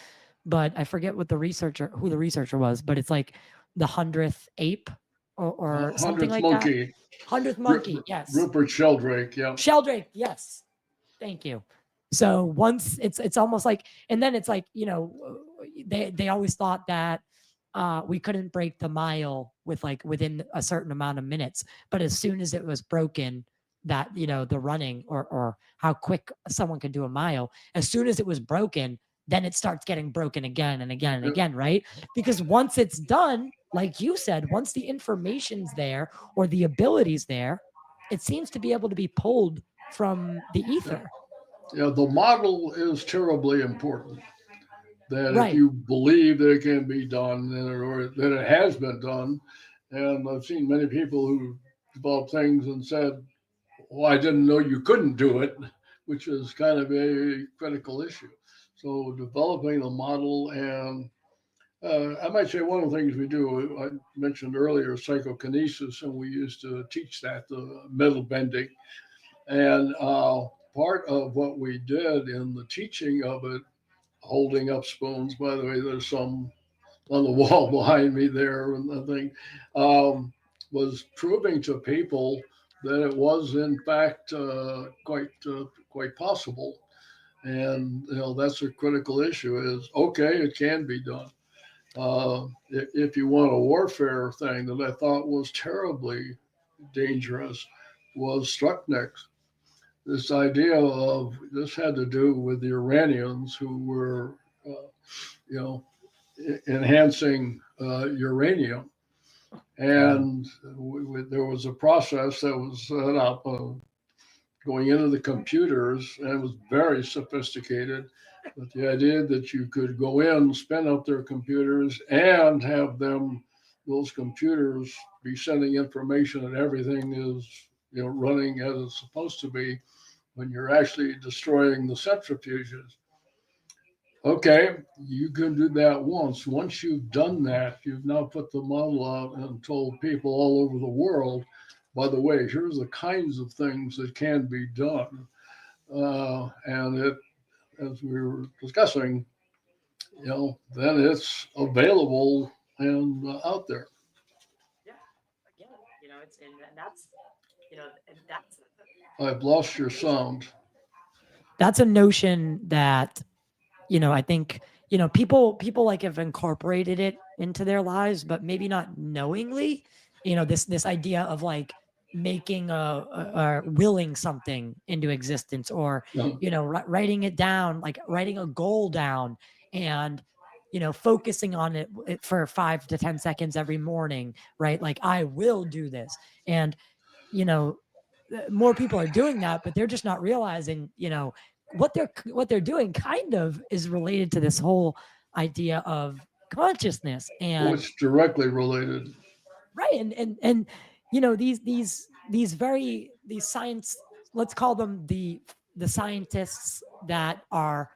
Speaker 9: but I forget who the researcher was. But it's like the 100th ape or something
Speaker 10: 100th
Speaker 9: like
Speaker 10: monkey.
Speaker 9: that. 100th monkey. Yes.
Speaker 10: Rupert Sheldrake. Yeah.
Speaker 9: Sheldrake. Yes. Thank you. So once it's almost like, and then it's like, they always thought that we couldn't break the mile within a certain amount of minutes, but as soon as it was broken, that the running or how quick someone can do a mile, as soon as it was broken, then it starts getting broken again and again and again, right? Because once it's done, like you said, once the information's there or the ability's there, it seems to be able to be pulled from the ether.
Speaker 10: The model is terribly important. That
Speaker 9: Right.
Speaker 10: if you believe that it can be done, or that it has been done, and I've seen many people who developed things and said, "Well, I didn't know you couldn't do it," which is kind of a critical issue. So developing the model, and I might say one of the things we do, I mentioned earlier psychokinesis, and we used to teach that, the metal bending. And part of what we did in the teaching of it, holding up spoons, by the way, there's some on the wall behind me there, and I think, was proving to people that it was in fact quite possible. And that's a critical issue. Is okay, it can be done. If you want a warfare thing that I thought was terribly dangerous, was Strucknex. This idea of this had to do with the Iranians who were, you know, enhancing uranium, and there was a process that was set up going into the computers, and it was very sophisticated. But the idea that you could go in, spin up their computers, and have those computers be sending information, and everything is running as it's supposed to be when you're actually destroying the centrifuges. Okay, you can do that once. Once you've done that, you've now put the model out and told people all over the world, by the way, here's the kinds of things that can be done. And it, as we were discussing, then it's available and out there.
Speaker 9: Yeah, again, it's and that's and that's
Speaker 10: I've lost your sound.
Speaker 9: That's a notion that I think people like have incorporated it into their lives, but maybe not knowingly. This idea of like making or willing something into existence, or writing it down, like writing a goal down, and focusing on it for 5 to 10 seconds every morning, right? Like, I will do this. And more people are doing that, but they're just not realizing what they're doing kind of is related to this whole idea of consciousness. And
Speaker 10: Which directly related.
Speaker 9: right, and you know, these science, let's call them the scientists that are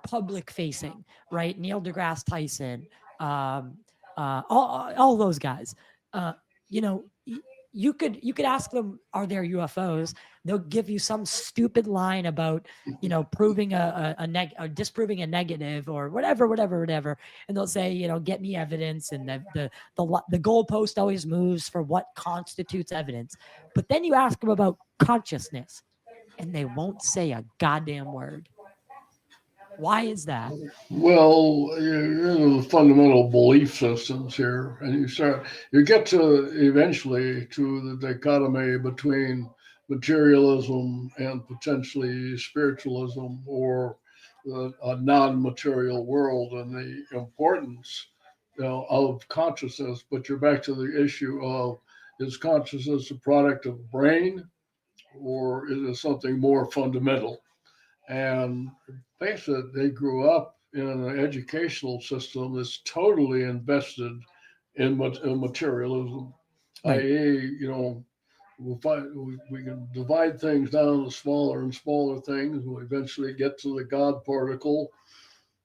Speaker 9: public facing, right? Neil deGrasse Tyson, um all those guys. uh you know, you could ask them, are there UFOs? They'll give you some stupid line about, you know, proving or disproving a negative or whatever, and they'll say, you know, get me evidence, and the goalpost always moves for what constitutes evidence. But then you ask them about consciousness, and they won't say a goddamn word. Why is that?
Speaker 10: Well, the fundamental belief systems here, and you get to eventually to the dichotomy between materialism and potentially spiritualism, or a non-material world, and the importance, of consciousness. But you're back to the issue of, is consciousness a product of brain, or is it something more fundamental? And face it, they grew up in an educational system that's totally invested in materialism,
Speaker 9: Right.
Speaker 10: i.e., we can divide things down to smaller and smaller things. We'll eventually get to the God particle,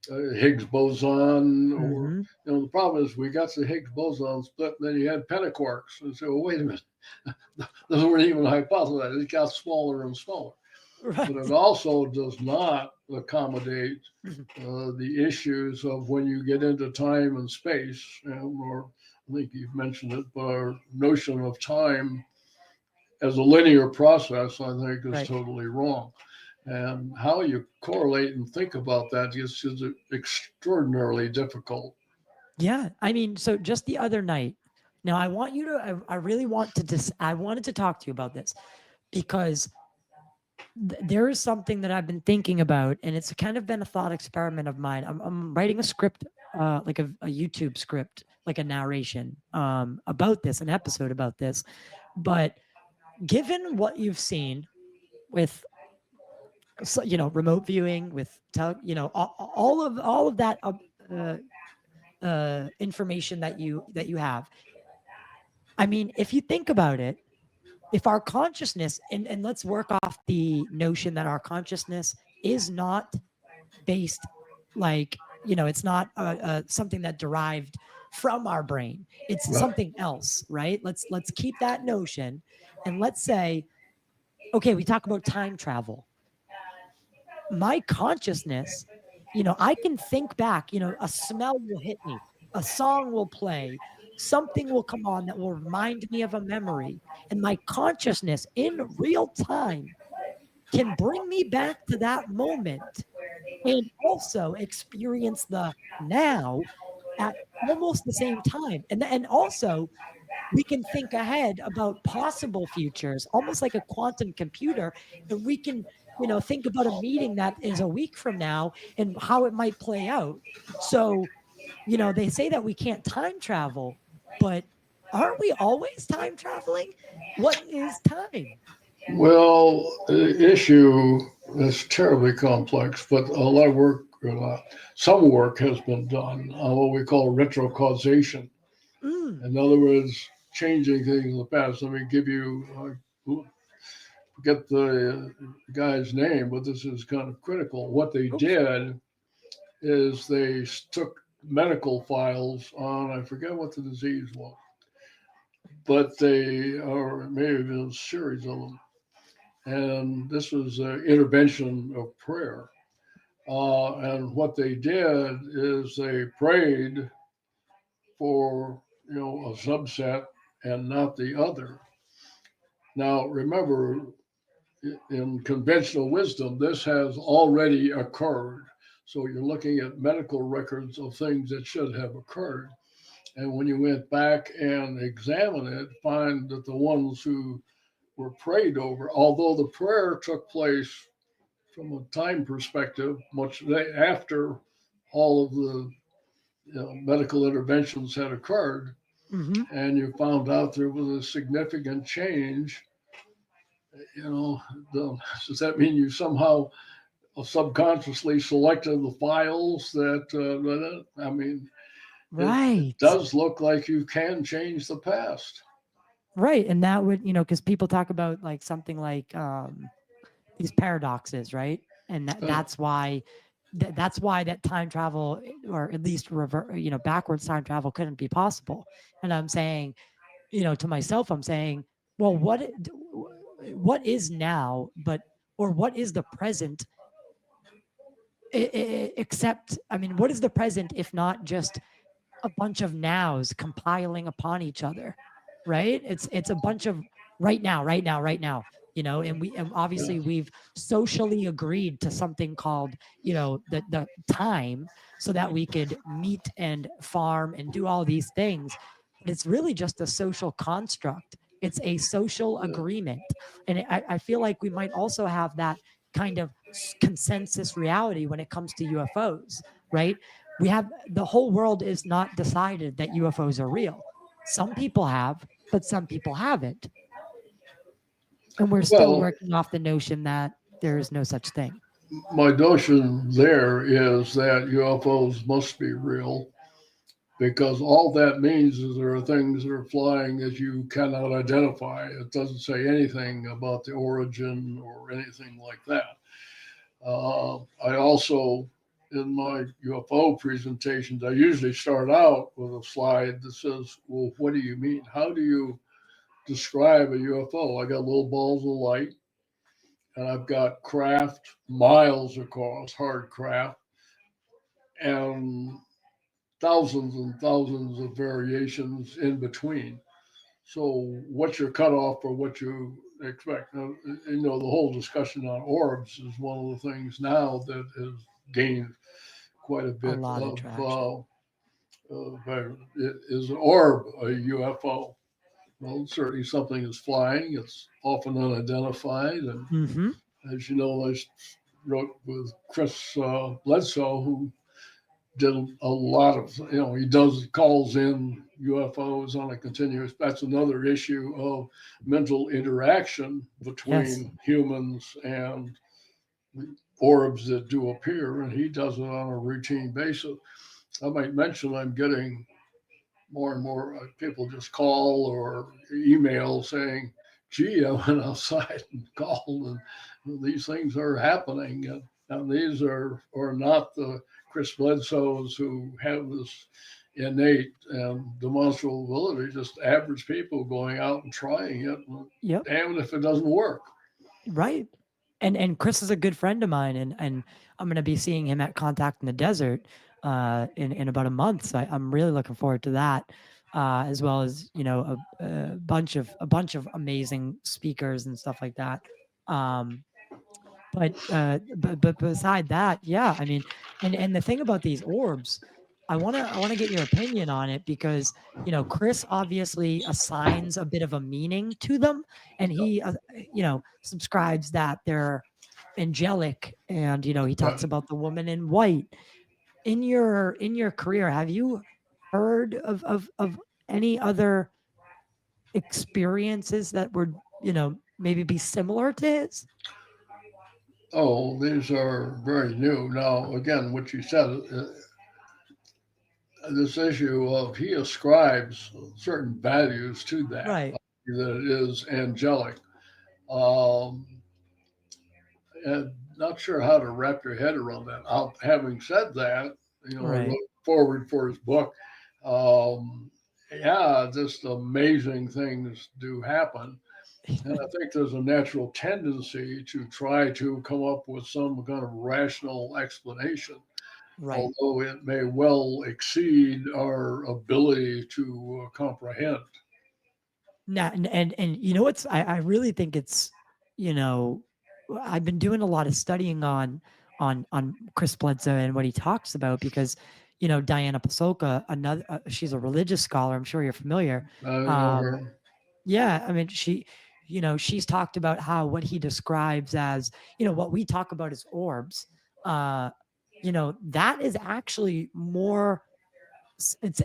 Speaker 10: Higgs boson, or
Speaker 9: Mm-hmm.
Speaker 10: the problem is we got the Higgs boson split, and then you had pentaquarks. And so, well, wait a minute, those weren't even hypothesized. It got smaller and smaller.
Speaker 9: Right.
Speaker 10: But it also does not accommodate the issues of when you get into time and space, or I think you've mentioned it, but our notion of time as a linear process, I think, is
Speaker 9: Right.
Speaker 10: totally wrong. And how you correlate and think about that is extraordinarily difficult.
Speaker 9: Yeah, I mean, so just the other night. Now, I want you to. I really want to. I wanted to talk to you about this because there is something that I've been thinking about, and it's kind of been a thought experiment of mine. I'm writing a script, like a YouTube script, like a narration, about this, an episode about this. But given what you've seen with, you know, remote viewing, with you know, all of that information that you have. I mean, if you think about it, if our consciousness, and let's work off the notion that our consciousness is not based, like, you know, it's not something that derived from our brain. It's
Speaker 10: Right.
Speaker 9: something else, right? Let's keep that notion, and let's say, okay, we talk about time travel. My consciousness, you know, I can think back, you know, a smell will hit me, a song will play, something will come on that will remind me of a memory. And my consciousness in real time can bring me back to that moment and also experience the now at almost the same time. And also, we can think ahead about possible futures, almost like a quantum computer, and we can, you know, think about a meeting that is a week from now and how it might play out. So, you know, they say that we can't time travel, but aren't we always time traveling? What is time?
Speaker 10: Well, the issue is terribly complex, but a lot of work, some work has been done on what we call retrocausation.
Speaker 9: Mm.
Speaker 10: In other words, changing things in the past. Let me give you, forget the guy's name, but this is kind of critical. What they
Speaker 9: Oops.
Speaker 10: did is they took medical files on, I forget what the disease was, but or maybe it was a series of them. And this was an intervention of prayer. And what they did is they prayed for, a subset and not the other. Now, remember, in conventional wisdom, this has already occurred. So you're looking at medical records of things that should have occurred. And when you went back and examine it, find that the ones who were prayed over, although the prayer took place from a time perspective much after all of the medical interventions had occurred,
Speaker 9: Mm-hmm.
Speaker 10: and you found out there was a significant change, does that mean you somehow subconsciously selected the files that, I mean, it
Speaker 9: Right.
Speaker 10: does look like you can change the past.
Speaker 9: Right. And that would, because people talk about like something like these paradoxes, right? And that's why that's why that time travel, or at least backwards time travel couldn't be possible. And I'm saying, to myself, I'm saying, well, what is now, or what is the present, except, I mean, what is the present if not just a bunch of nows compiling upon each other, right? It's a bunch of right now, right now, right now. And obviously we've socially agreed to something called, the time, so that we could meet and farm and do all these things. But it's really just a social construct. It's a social agreement. And I feel like we might also have that kind of consensus reality when it comes to UFOs, right? We have, the whole world is not decided that UFOs are real. Some people have, but some people haven't. And we're still
Speaker 10: Well,
Speaker 9: working off the notion that there is no such thing.
Speaker 10: my notion there is that UFOs must be real because all that means is there are things that are flying that you cannot identify. It doesn't say anything about the origin or anything like that. I also, in my UFO presentations, I usually start out with a slide that says, well, what do you mean? How do you describe a UFO? I got little balls of light and I've got craft miles across, hard craft, and thousands and thousands of variations in between. So what's your cutoff for what you expect? Now, the whole discussion on orbs is one of the things now that has gained quite a
Speaker 9: A
Speaker 10: bit
Speaker 9: lot of
Speaker 10: of
Speaker 9: traction.
Speaker 10: is an orb a UFO? Well, certainly something is flying. It's often unidentified, and
Speaker 9: Mm-hmm.
Speaker 10: as you know, I wrote with Chris Bledsoe, who did a lot of, he does calls in UFOs on a continuous. That's another issue of mental interaction
Speaker 9: Yes.
Speaker 10: between humans and orbs that do appear, and he does it on a routine basis. I might mention I'm getting more and more people just call or email saying, gee, I went outside and called, and these things are happening. And these are not the Chris Bledsoes who have this innate and demonstrable ability, just average people going out and trying it.
Speaker 9: Yep.
Speaker 10: Damn it if it doesn't work.
Speaker 9: Right. And Chris is a good friend of mine, and I'm going to be seeing him at Contact in the Desert in about a month. So I'm really looking forward to that, as well as a bunch of amazing speakers and stuff like that. Um, but beside that, yeah, I mean, and the thing about these orbs, I wanna get your opinion on it, because Chris obviously assigns a bit of a meaning to them, and he subscribes that they're angelic, and he talks
Speaker 10: Right.
Speaker 9: about the woman in white. In your career, have you heard of any other experiences that would maybe be similar to his?
Speaker 10: Oh, these are very new. Now, again, what you said, this issue of he ascribes certain values to
Speaker 9: Right.
Speaker 10: that it is angelic. Um, and not sure how to wrap your head around that. Having said that, I
Speaker 9: Right.
Speaker 10: wrote forward for his book. Um, yeah, just amazing things do happen. And I think there's a natural tendency to try to come up with some kind of rational explanation,
Speaker 9: Right.
Speaker 10: although it may well exceed our ability to comprehend.
Speaker 9: Now, and what's, I really think it's, you know, I've been doing a lot of studying on Chris Bledsoe and what he talks about, because Diana Pasolka, another she's a religious scholar. I'm sure you're familiar.
Speaker 10: I know
Speaker 9: Um,
Speaker 10: her.
Speaker 9: yeah, I mean, she's talked about how what he describes as, what we talk about as orbs, uh, that is actually more,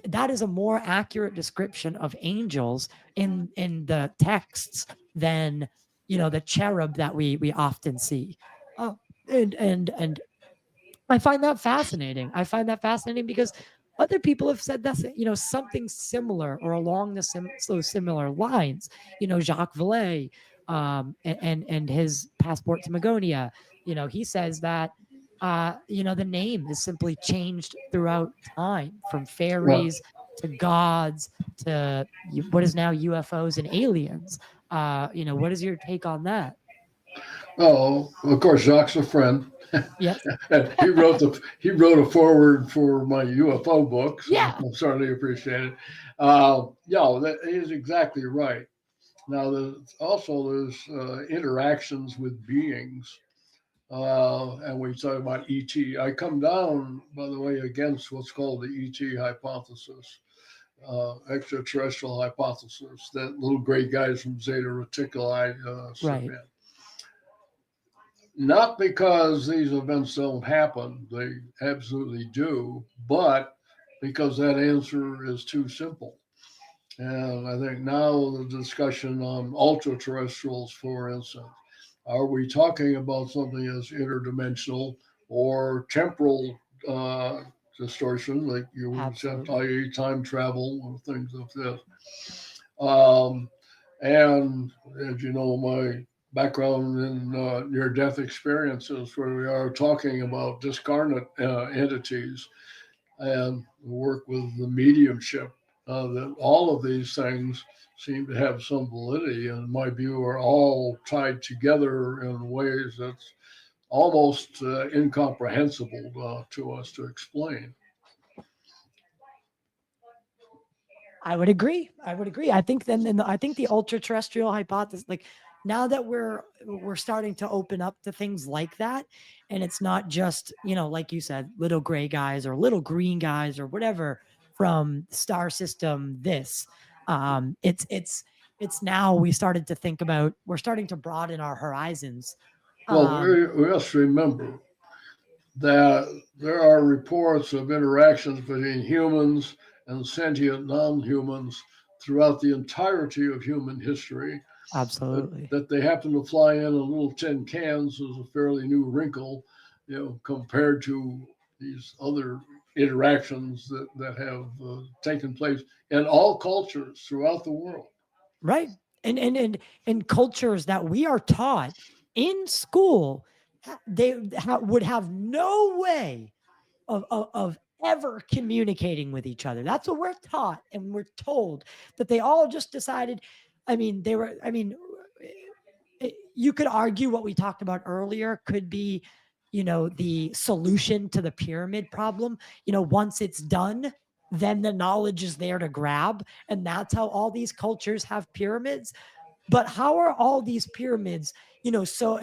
Speaker 9: that is a more accurate description of angels in the texts than the cherub that we often see. Oh, and I find that fascinating. I find that fascinating because Other people have said that's, something similar or along the similar lines. Jacques Vallée, and his Passport to Magonia, he says that, the name is simply changed throughout time from
Speaker 10: Well,
Speaker 9: fairies to gods to what is now UFOs and aliens. What is your take on that?
Speaker 10: oh, of course, Jacques' a friend.
Speaker 9: Yes.
Speaker 10: And he wrote a foreword for my UFO book, so
Speaker 9: Yeah.
Speaker 10: I certainly appreciate it. Yeah, that is exactly right. Now, there's interactions with beings, and we talk about ET. I come down, by the way, against what's called the ET hypothesis, extraterrestrial hypothesis, that little gray guys from Zeta Reticuli step
Speaker 9: Right.
Speaker 10: in. Not because these events don't happen, they absolutely do, but because that answer is too simple. And I think now the discussion on ultra terrestrials, for instance, are we talking about something as interdimensional or temporal distortion, like you said,
Speaker 9: Absolutely.
Speaker 10: i.e., time travel or things of this? Um, and as you know, my background in near death experiences, where we are talking about discarnate entities and work with the mediumship, that all of these things seem to have some validity, and in my view, are all tied together in ways that's almost incomprehensible to us to explain.
Speaker 9: I would agree. I would agree. I think I think the ultra terrestrial hypothesis, like now that we're starting to open up to things like that, and it's not just, like you said, little gray guys or little green guys or whatever from star system this. It's now we're starting to broaden our horizons.
Speaker 10: Well,
Speaker 9: Um,
Speaker 10: we must remember that there are reports of interactions between humans and sentient non humans throughout the entirety of human history.
Speaker 9: Absolutely.
Speaker 10: That they happen to fly in little tin cans is a fairly new wrinkle, compared to these other interactions that have taken place in all cultures throughout the world.
Speaker 9: Right. And cultures that we are taught in school, they would have no way of ever communicating with each other. That's what we're taught, and we're told that they all just decided. You could argue what we talked about earlier could be, the solution to the pyramid problem. Once it's done, then the knowledge is there to grab. And that's how all these cultures have pyramids. But how are all these pyramids, so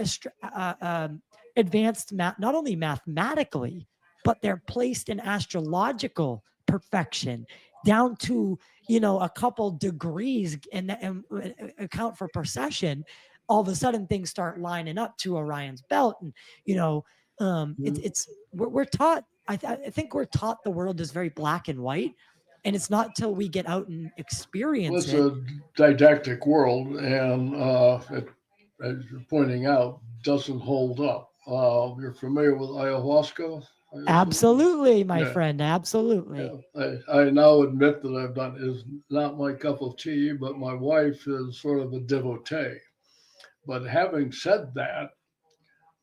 Speaker 9: advanced, not only mathematically, but they're placed in astrological perfection down to, a couple degrees and account for precession. All of a sudden things start lining up to Orion's belt. And, we're taught, I think we're taught the world is very black and white. And it's not till we get out and
Speaker 10: Well,
Speaker 9: experience
Speaker 10: it's
Speaker 9: it.
Speaker 10: a didactic world, and as you're pointing out, doesn't hold up. You're familiar with ayahuasca, I assume?
Speaker 9: Absolutely, my
Speaker 10: Yeah.
Speaker 9: friend.
Speaker 10: Yeah,
Speaker 9: Absolutely.
Speaker 10: I now admit that I've done is not my cup of tea, but my wife is sort of a devotee. But having said that,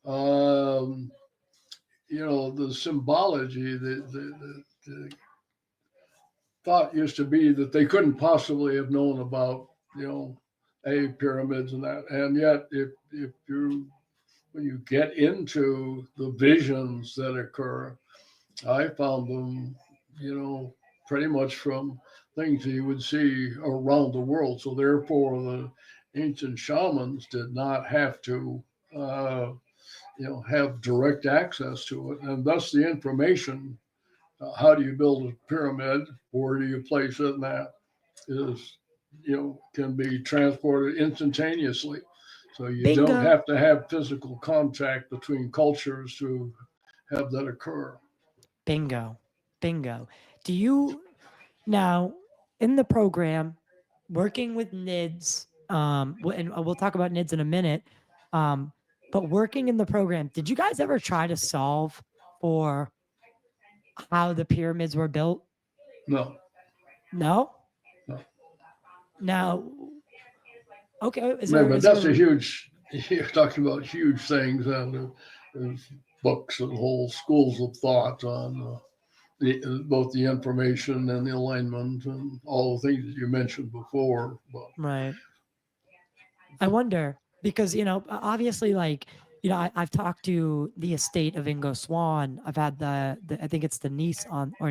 Speaker 10: um, the symbology, the thought used to be that they couldn't possibly have known about, pyramids and that, and yet if you when you get into the visions that occur, I found them, pretty much from things you would see around the world. So therefore, the ancient shamans did not have to, have direct access to it, and thus the information. How do you build a pyramid? Where do you place it? And that is, can be transported instantaneously. So you don't
Speaker 9: Bingo.
Speaker 10: have to have physical contact between cultures to have that occur.
Speaker 9: Bingo. Bingo. Do you now in the program working with NIDS, and we'll talk about NIDS in a minute. Um, but working in the program, did you guys ever try to solve for how the pyramids were built?
Speaker 10: No.
Speaker 9: No.
Speaker 10: No.
Speaker 9: Now, okay,
Speaker 10: But that's a huge. You're talking about huge things, and there's books and whole schools of thought on both the information and the alignment and all the things that you mentioned before. But
Speaker 9: right? I wonder because obviously, like I've talked to the estate of Ingo Swann. I've had the I think it's the niece on, or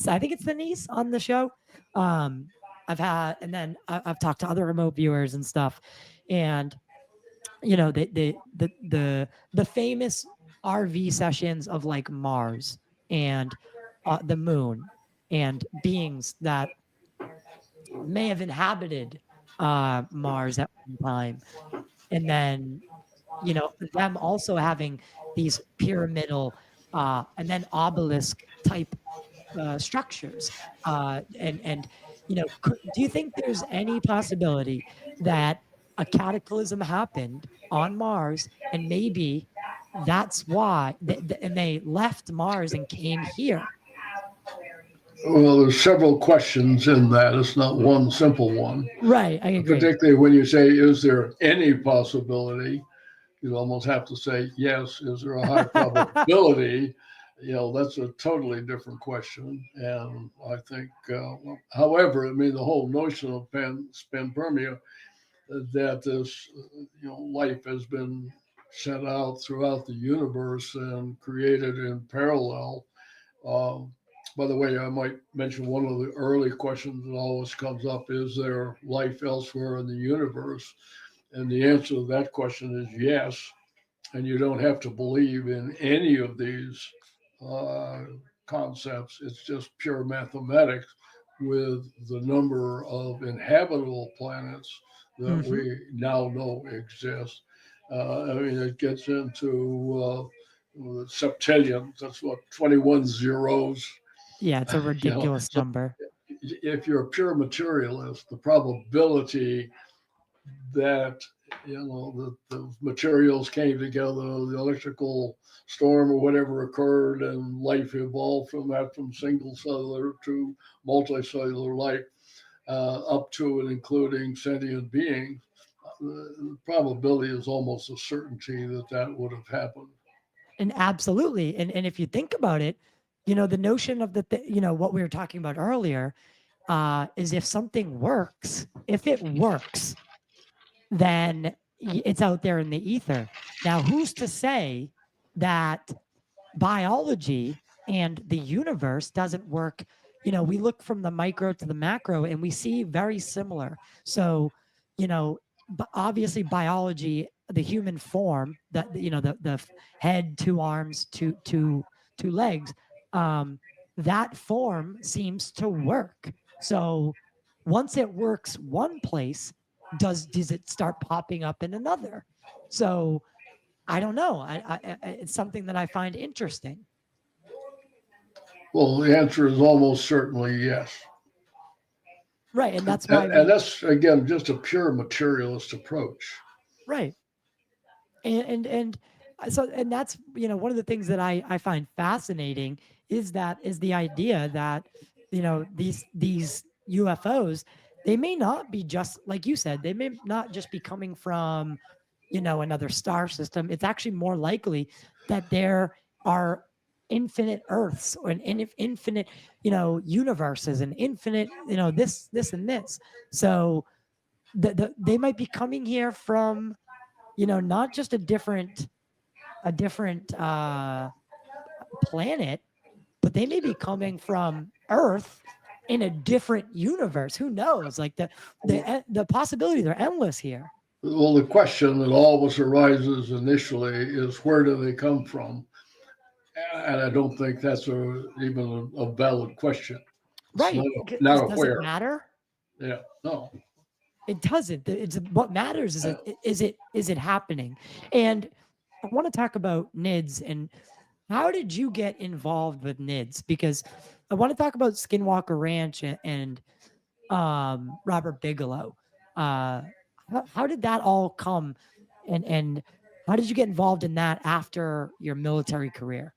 Speaker 9: I think it's the niece on the show. Um, I've had, and then I've talked to other remote viewers and stuff, and the famous RV sessions of like Mars and the moon and beings that may have inhabited Mars at one time, and then them also having these pyramidal and then obelisk type structures, and do you think there's any possibility that a cataclysm happened on Mars and maybe that's why and they left Mars and came here?
Speaker 10: well, there's several questions in that. It's not one simple one.
Speaker 9: Right, I agree.
Speaker 10: Particularly when you say, "Is there any possibility?" You almost have to say, "Yes." Is there a high probability? That's a totally different question. And I think, however, I mean, the whole notion of panspermia, that this, life has been sent out throughout the universe and created in parallel. Um, by the way, I might mention one of the early questions that always comes up: is there life elsewhere in the universe? And the answer to that question is yes. And you don't have to believe in any of these uh, concepts. It's just pure mathematics with the number of inhabitable planets that
Speaker 9: Mhm.
Speaker 10: we now know exist. I mean, it gets into the septillion. That's what, 21 zeros.
Speaker 9: Yeah, it's a ridiculous
Speaker 10: So
Speaker 9: number.
Speaker 10: if you're a pure materialist, the probability that the materials came together, the electrical storm or whatever occurred, and life evolved from that, from single cellular to multicellular life, up to and including sentient beings. The probability is almost a certainty that that would have happened.
Speaker 9: And absolutely. And if you think about it, the notion of what we were talking about earlier, is if something works, if it works, then it's out there in the ether. Now, who's to say that biology and the universe doesn't work? We look from the micro to the macro and we see very similar. So, obviously biology, the human form, that the head, two arms, two legs, that form seems to work. So once it works one place, does it start popping up in another? So I don't know. It's something that I find interesting.
Speaker 10: Well, the answer is almost certainly yes.
Speaker 9: Right, and that's why
Speaker 10: And that's, again, just a pure materialist approach.
Speaker 9: right. And so, and that's one of the things that I find fascinating is the idea that these UFOs, they may not be just like you said, they may not just be coming from another star system. It's actually more likely that there are infinite Earths or an infinite universes and infinite this and this. So they might be coming here from not just a different planet, but they may be coming from Earth in a different universe. Who knows? Like the possibilities are endless here.
Speaker 10: Well, the question that always arises initially is, where do they come from? And I don't think that's even a valid question. It's
Speaker 9: Right.
Speaker 10: not a
Speaker 9: Does
Speaker 10: where.
Speaker 9: it matter?
Speaker 10: Yeah, no.
Speaker 9: It doesn't. It's what matters is it happening? And I want to talk about NIDS and how did you get involved with NIDS? Because I want to talk about Skinwalker Ranch and Robert Bigelow. How did that all come, and how did you get involved in that after your military career?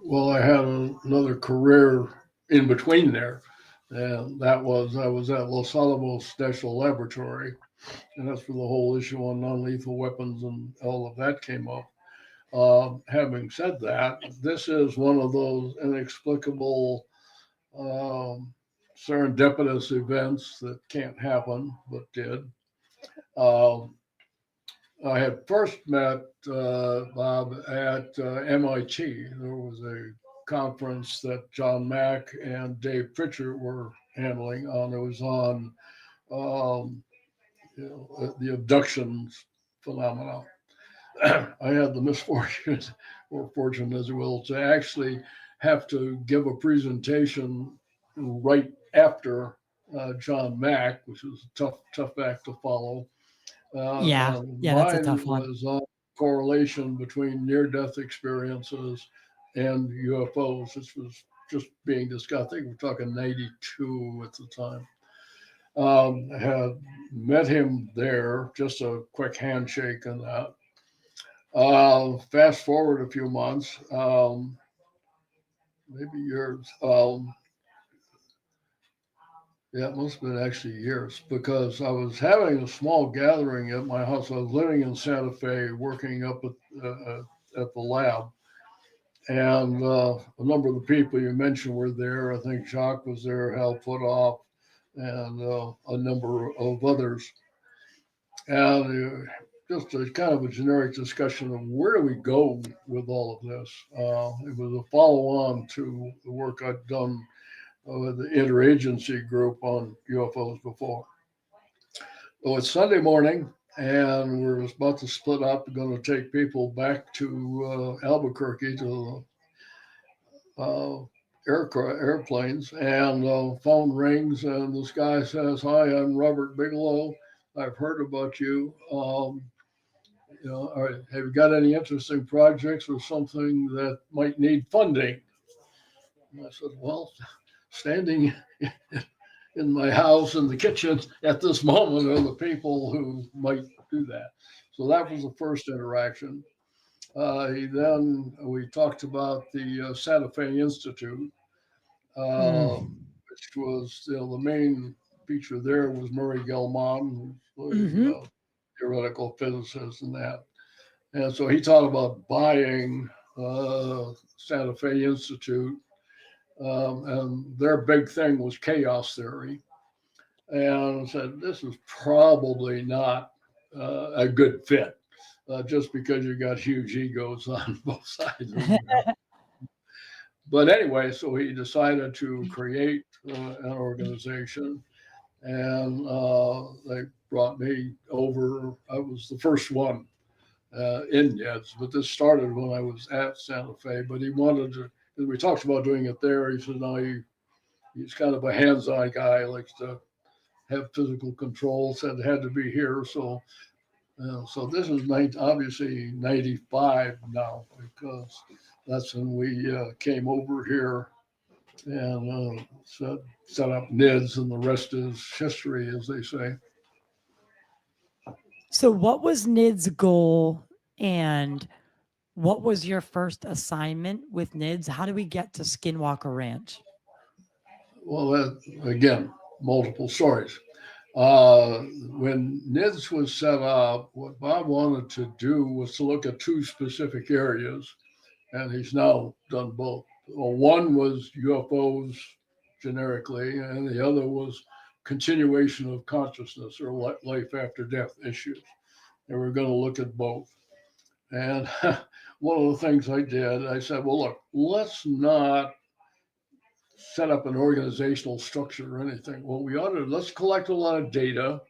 Speaker 10: Well, I had another career in between there. And I was at Los Alamos National Laboratory, and that's where the whole issue on non-lethal weapons and all of that came up. Having said that, this is one of those inexplicable serendipitous events that can't happen, but did. Um, I had first met Bob at MIT. There was a conference that John Mack and Dave Pritchard were handling on. It was on the abductions phenomenon. I had the misfortune, or fortune as you will, to actually have to give a presentation right after John Mack, which was a tough act to follow.
Speaker 9: Yeah, that's a
Speaker 10: Mine
Speaker 9: tough one.
Speaker 10: was on correlation between near-death experiences and UFOs. This was just being discussed. I think we're talking 92 at the time. I had met him there, just a quick handshake and that. Fast forward a few months, maybe years. Yeah, it must have been actually years because I was having a small gathering at my house. I was living in Santa Fe, working up at the lab, and a number of the people you mentioned were there. I think Jacques was there, Hal Puthoff, and a number of others. And just a kind of a generic discussion of where do we go with all of this. It was a follow-on to the work I'd done with the interagency group on UFOs before. So it's Sunday morning, and we're about to split up. We're going to take people back to Albuquerque to airplanes, and phone rings, and this guy says, "Hi, I'm Robert Bigelow. I've heard about you. Have you got any interesting projects or something that might need funding?" And I said, "Well, standing in my house in the kitchen at this moment are the people who might do that." So that was the first interaction. Then we talked about the Santa Fe Institute, which was the main feature there was Murray Gell-Mann, who's a theoretical physicist and that. And so he talked about buying Santa Fe Institute, and their big thing was chaos theory. And said, this is probably not a good fit, just because you got huge egos on both sides. But anyway, so he decided to create an organization, and they brought me over. I was the first one in NEDS, but this started when I was at Santa Fe. But he wanted to, we talked about doing it there. He said, no, he's kind of a hands-on guy, likes to have physical control, said it had to be here. So this is obviously 95 now, because that's when we came over here and set up NIDS, and the rest is history, as they say.
Speaker 9: So what was NIDS' goal, and what was your first assignment with NIDS? How do we get to Skinwalker Ranch?
Speaker 10: Well, again, multiple stories. When NIDS was set up, what Bob wanted to do was to look at two specific areas, and he's now done both. Well, one was UFOs generically, and the other was continuation of consciousness or life after death issues. And we're going to look at both. And one of the things I did, I said, well, look, let's not set up an organizational structure or anything. What we ought to, let's collect a lot of data,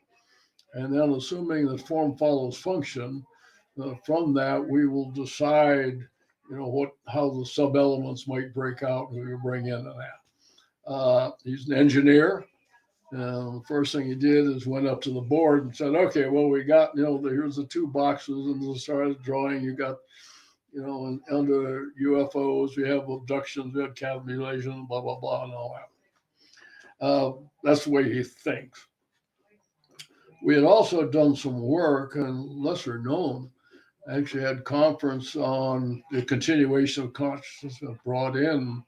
Speaker 10: and then assuming that form follows function, from that we will decide, how the sub-elements might break out and we bring into that. He's an engineer. The first thing he did is went up to the board and said, okay, well, we got, here's the two boxes, and started drawing. You got, and under UFOs, we have abductions, we have compartmentalization, blah, blah, blah, and all that. That's the way he thinks. We had also done some work, and lesser known, actually had conference on the continuation of consciousness, and brought in,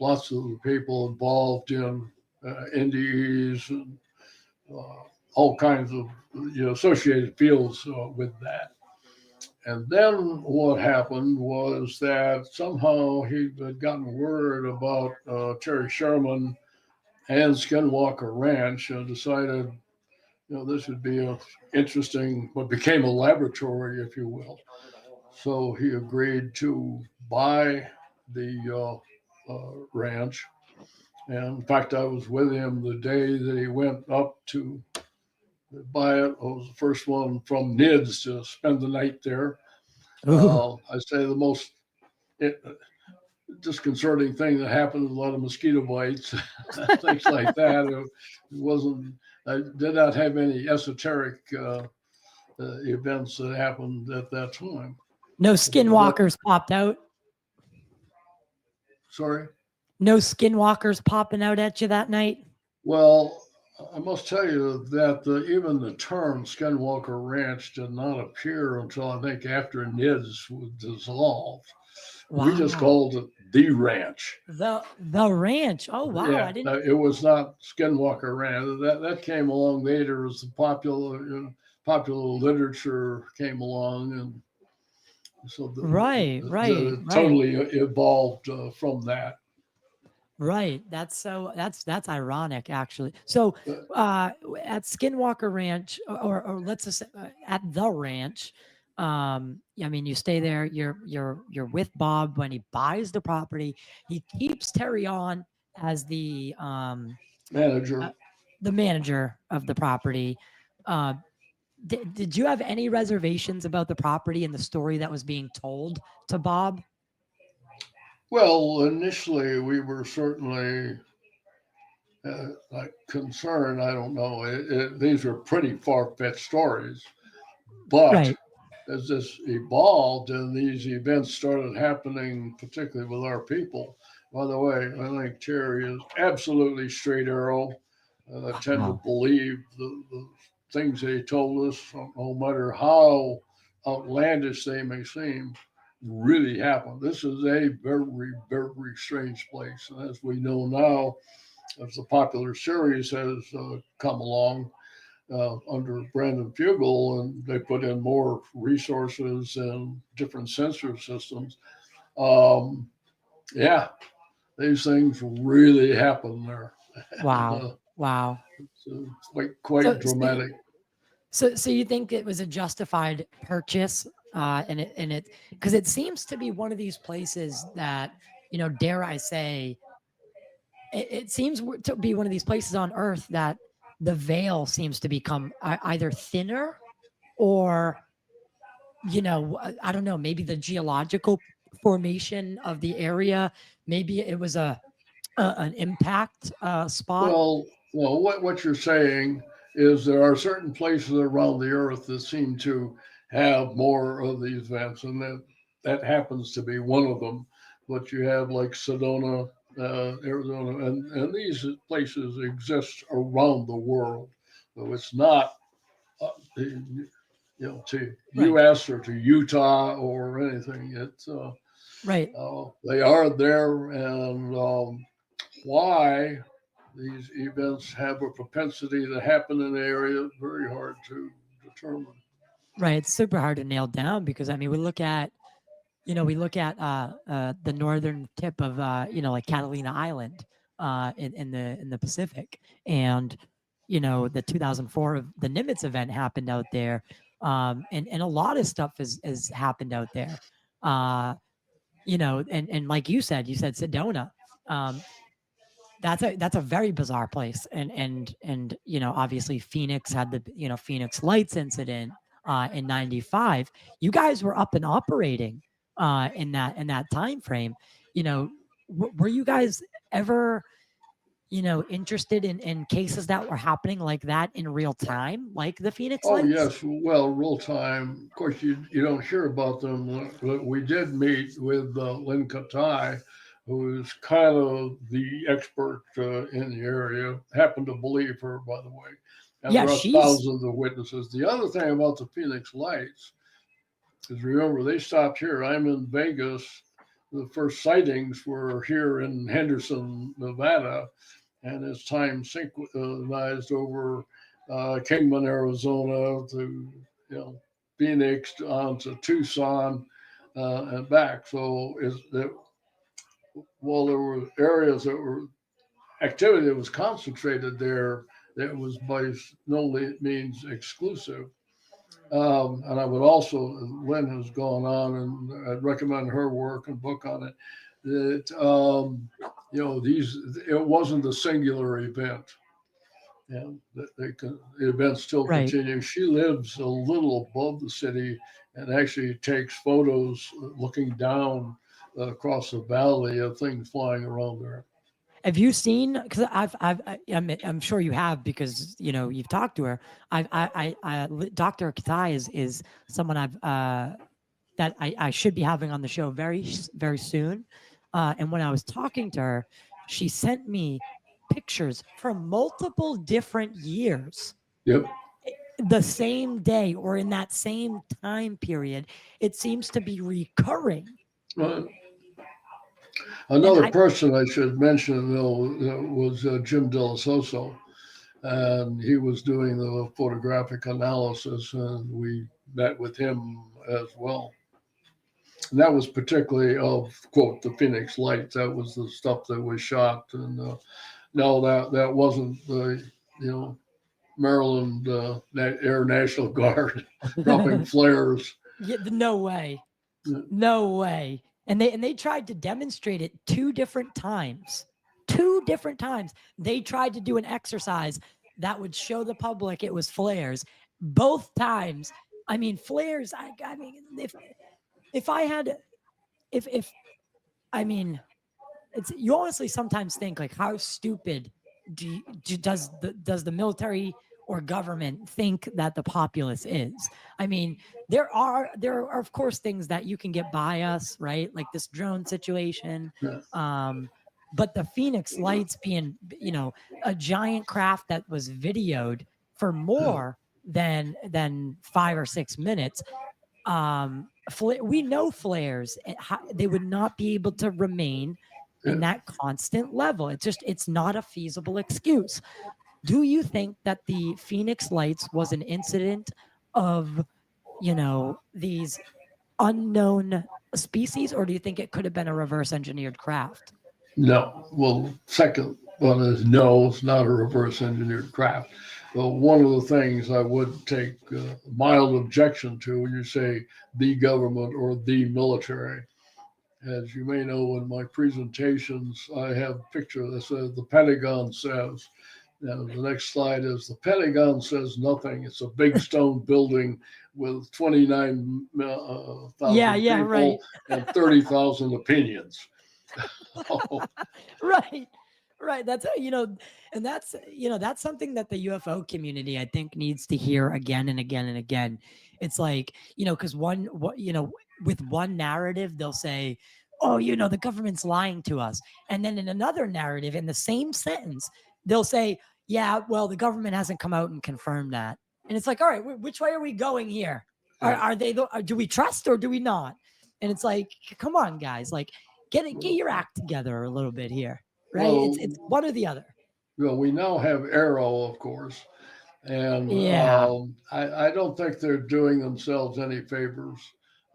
Speaker 10: lots of the people involved in NDEs and all kinds of associated fields with that. And then what happened was that somehow he had gotten word about Terry Sherman and Skinwalker Ranch and decided, this would be a interesting, what became a laboratory, if you will. So he agreed to buy the ranch. And in fact, I was with him the day that he went up to buy it. I was the first one from NIDS to spend the night there. I say the most disconcerting thing that happened, a lot of mosquito bites, things like that. It wasn't, I did not have any esoteric events that happened at that time.
Speaker 9: No skinwalkers popped out.
Speaker 10: Sorry?
Speaker 9: No skinwalkers popping out at you that night?
Speaker 10: Well, I must tell you that even the term Skinwalker Ranch did not appear until I think after NIDS was dissolved.
Speaker 9: Wow.
Speaker 10: We just called it the ranch.
Speaker 9: The ranch. Oh wow!
Speaker 10: Yeah,
Speaker 9: I didn't.
Speaker 10: It was not Skinwalker Ranch. That came along later as the popular literature came along, and so
Speaker 9: Right.
Speaker 10: totally evolved from that.
Speaker 9: Right. That's ironic, actually. So at Skinwalker Ranch, or let's just say at the ranch, I mean, you stay there. You're with Bob when he buys the property. He keeps Terry on as the
Speaker 10: manager
Speaker 9: of the property. Did you have any reservations about the property and the story that was being told to Bob?
Speaker 10: Well, initially we were certainly concerned. I don't know. These are pretty far-fetched stories, but
Speaker 9: right.
Speaker 10: As this evolved and these events started happening, particularly with our people. By the way, I think Terry is absolutely straight arrow. I tend to believe the things that he told us, no matter how outlandish they may seem, really happened. This is a very, very strange place. And as we know now, as the popular series has come along, under Brandon Fugel, and they put in more resources and different sensor systems. Yeah, these things really happen there.
Speaker 9: Wow. Wow.
Speaker 10: It's quite dramatic.
Speaker 9: So you think it was a justified purchase, and it because it seems to be one of these places that, dare I say, it seems to be one of these places on Earth that the veil seems to become either thinner or, I don't know, maybe the geological formation of the area, maybe it was an impact spot.
Speaker 10: Well, what you're saying is there are certain places around the Earth that seem to have more of these events, and that happens to be one of them. But you have like Sedona, Arizona, and these places exist around the world. So it's not, to U.S. or to Utah or anything. It's
Speaker 9: right.
Speaker 10: They are there, and why these events have a propensity to happen in the area is very hard to determine.
Speaker 9: Right, it's super hard to nail down because we look at the northern tip of like Catalina Island in the Pacific, and the 2004 the Nimitz event happened out there, and a lot of stuff has happened out there, and like you said Sedona, that's a very bizarre place, and obviously Phoenix had the Phoenix Lights incident in '95. You guys were up and operating in that time frame. Were you guys ever interested in cases that were happening like that in real time, like the Phoenix Lights?
Speaker 10: Oh yes, well, real time. Of course, you don't hear about them. But we did meet with Lynn Katai, who is kind of the expert in the area. Happened to believe her, by the way. And there are thousands of witnesses. The other thing about the Phoenix Lights is, remember, they stopped here. I'm in Vegas. the first sightings were here in Henderson, Nevada, and as time synchronized over Kingman, Arizona, to Phoenix on to Tucson and back. So while there were areas that were activity that was concentrated there, that was by no means exclusive. And I would also, Lynn has gone on, and I'd recommend her work and book on it. That it wasn't a singular event. The events still continue. She lives a little above the city and actually takes photos looking down across the valley of things flying around there.
Speaker 9: Have you seen? Because I'm sure you have, because you've talked to her. Dr. Katai is someone that I should be having on the show very, very soon. And when I was talking to her, she sent me pictures from multiple different years.
Speaker 10: Yep.
Speaker 9: The same day or in that same time period, it seems to be recurring.
Speaker 10: Another person I should mention, though, was Jim Delasoso, and he was doing the photographic analysis, and we met with him as well. And that was particularly of, quote, the Phoenix Lights. That was the stuff that was shot. And no, that wasn't the, Maryland Air National Guard dropping flares.
Speaker 9: Yeah, no way. No way. And they tried to demonstrate it two different times. They tried to do an exercise that would show the public it was flares. Both times. I mean, flares. I mean, it's, you honestly sometimes think, like, how stupid does the military or government think that the populace is? I mean, there are of course things that you can get by us, right? Like this drone situation. But the Phoenix Lights being, a giant craft that was videoed for more than 5 or 6 minutes. We know flares, they would not be able to remain in that constant level. It's not a feasible excuse. Do you think that the Phoenix Lights was an incident of, these unknown species, or do you think it could have been a reverse engineered craft?
Speaker 10: No. Well, second one is no, it's not a reverse engineered craft. But one of the things I would take mild objection to when you say the government or the military. As you may know, in my presentations, I have a picture that says the Pentagon says. Now, the next slide is the Pentagon says nothing. It's a big stone building with 29,000 people
Speaker 9: right.
Speaker 10: and 30,000 opinions.
Speaker 9: Right. That's and that's something that the UFO community, I think, needs to hear again and again and again. It's like, because with one narrative, they'll say, oh, the government's lying to us. And then in another narrative, in the same sentence, they'll say, yeah, well, the government hasn't come out and confirmed that. And it's like, all right, which way are we going here? Are they, do we trust or do we not? And it's like, come on, guys, like, get your act together a little bit here, right? Well, it's one or the other.
Speaker 10: Well, we now have Arrow, of course. And I don't think they're doing themselves any favors.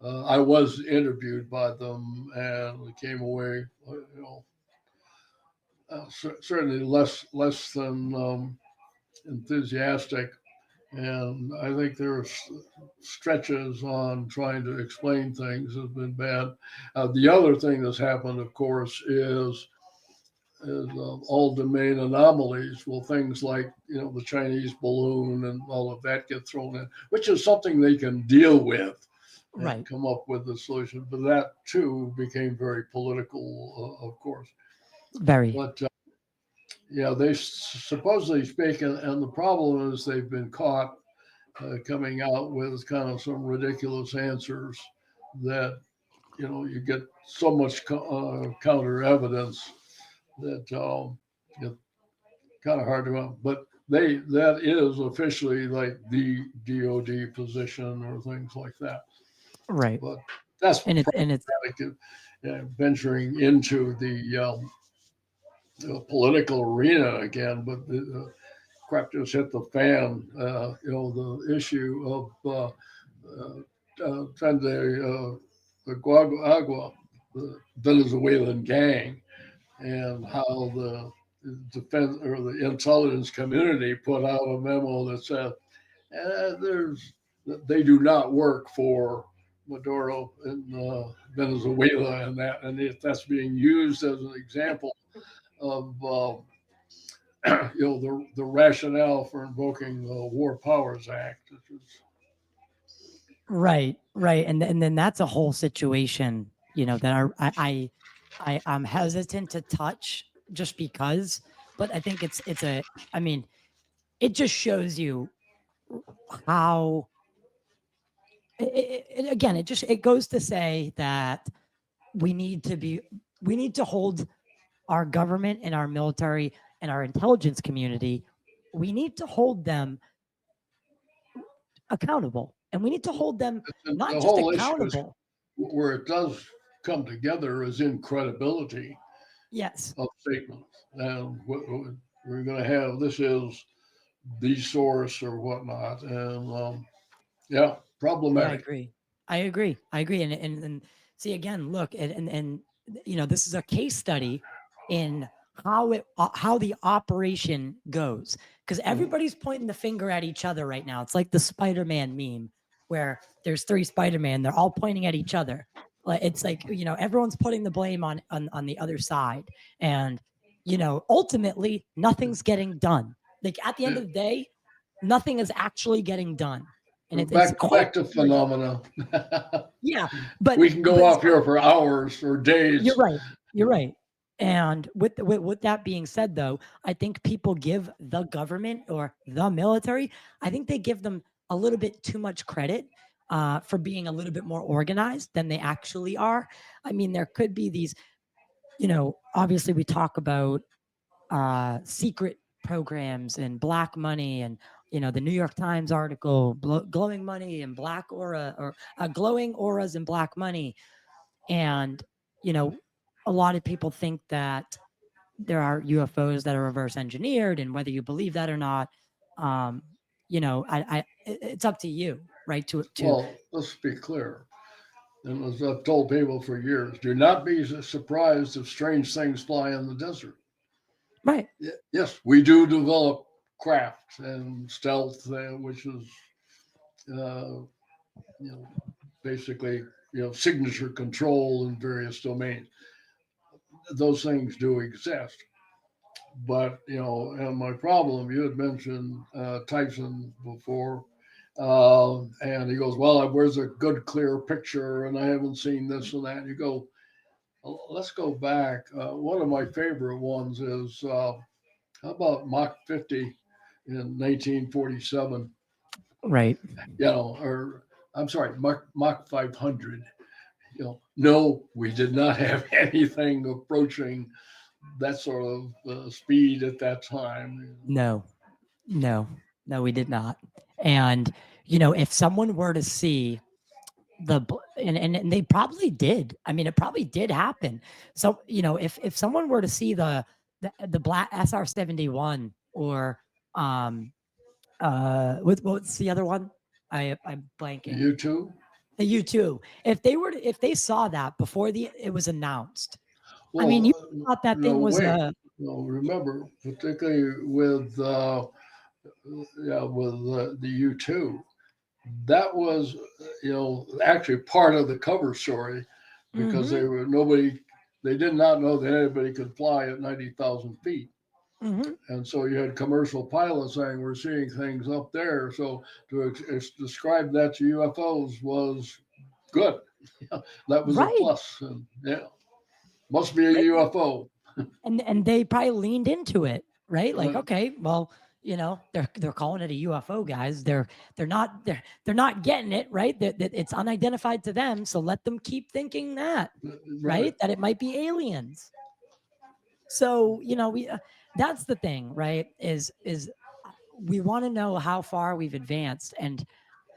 Speaker 10: I was interviewed by them and came away, certainly less than enthusiastic. And I think there are stretches on trying to explain things have been bad. The other thing that's happened, of course, is all domain anomalies. Well, things like, the Chinese balloon and all of that get thrown in, which is something they can deal with.
Speaker 9: Right.
Speaker 10: Come up with a solution. But that, too, became very political, of course.
Speaker 9: Very.
Speaker 10: But, they supposedly speak, and the problem is they've been caught coming out with kind of some ridiculous answers that, you get so much counter evidence that it's kind of hard to, but that is officially like the DOD position or things like that.
Speaker 9: Right.
Speaker 10: But that's
Speaker 9: and it's
Speaker 10: venturing into the political arena again, but the crap just hit the fan. The issue of the Guagua, the Venezuelan gang, and how the defense or the intelligence community put out a memo that said there's they do not work for Maduro in Venezuela, and if that's being used as an example of the rationale for invoking the War Powers Act, which is
Speaker 9: Right, right, and then that's a whole situation, that I'm hesitant to touch just because, but I think it's a, I mean, it just shows you how, again, it goes to say that we need to hold our government and our military and our intelligence community, we need to hold them accountable, and we need to hold them not
Speaker 10: the
Speaker 9: just
Speaker 10: whole issue is
Speaker 9: accountable.
Speaker 10: where it does come together is in credibility
Speaker 9: Yes,
Speaker 10: of statements. And we're going to have this is the source or whatnot, and yeah,
Speaker 9: yeah, I
Speaker 10: problematic.
Speaker 9: agree. I agree. And see, again, look, and this is a case study in how the operation goes, because everybody's pointing the finger at each other right now. It's like the Spider-Man meme where there's three Spider-Man, they're all pointing at each other. Like it's like, everyone's putting the blame on the other side, and ultimately nothing's getting done. Like at the end of the day, nothing is actually getting done. And it's
Speaker 10: Back to phenomena.
Speaker 9: yeah, but
Speaker 10: We can go off here for hours or days.
Speaker 9: you're right. You're right. And with that being said, though, I think people give the government or the military, I think they give them a little bit too much credit for being a little bit more organized than they actually are. I mean, there could be these, obviously we talk about secret programs and black money, and the New York Times article, glowing money and black aura, or glowing auras and black money. And you know a lot of people think that there are UFOs that are reverse engineered, and whether you believe that or not, um it's up to you, right, to
Speaker 10: Well, let's be clear. And as I've told people for years, do not be surprised if strange things fly in the desert.
Speaker 9: right.
Speaker 10: Yes, we do develop craft and stealth, which is, uh, you know, basically, signature control in various domains. Those things do exist. But, and my problem, you had mentioned Tyson before, and he goes, well, where's a good, clear picture? And I haven't seen this and that. And you go, well, let's go back. One of my favorite ones is how about Mach 50 in 1947?
Speaker 9: Right.
Speaker 10: Or I'm sorry, Mach 500. No, we did not have anything approaching that sort of speed at that time.
Speaker 9: No, no, no, we did not. And if someone were to see and they probably did. I mean, it probably did happen. So if someone were to see the black SR-71, or what's the other one? I'm blanking.
Speaker 10: U2.
Speaker 9: The U2. If they saw that before it was announced, I
Speaker 10: Well,
Speaker 9: mean, you thought that thing was
Speaker 10: wait. Remember, particularly with the U2, that was actually part of the cover story because they did not know that anybody could fly at 90,000 feet. And so you had commercial pilots saying we're seeing things up there. So to describe that to UFOs was good. That was a
Speaker 9: right.
Speaker 10: plus. And must be a UFO.
Speaker 9: And they probably leaned into it, right? Like, okay, well, they're calling it a UFO, guys. They're not getting it, right. That it's unidentified to them, so let them keep thinking that, right? That it might be aliens. So we that's the thing, right? Is we want to know how far we've advanced, and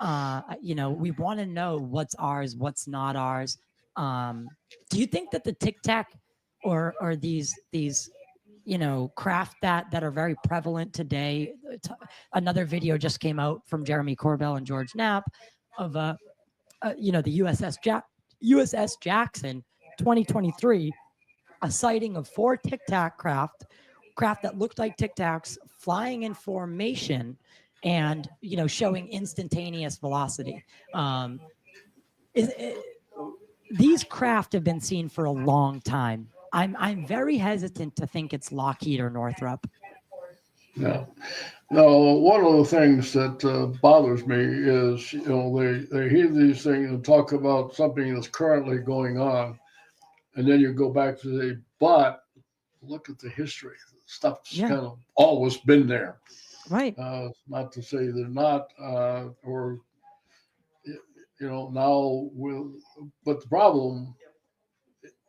Speaker 9: we want to know what's ours, what's not ours. Do you think that the Tic Tac or these craft that are very prevalent today? Another video just came out from Jeremy Corbell and George Knapp of the USS Jackson 2023, a sighting of 4 Tic Tac craft that looked like Tic Tacs flying in formation and showing instantaneous velocity. These craft have been seen for a long time. I'm very hesitant to think it's Lockheed or Northrop.
Speaker 10: Yeah. No, one of the things that bothers me is, they hear these things and talk about something that's currently going on, and then you go back to say, but look at the history. Stuff's kind of always been there.
Speaker 9: Right.
Speaker 10: Not to say they're not, or now but the problem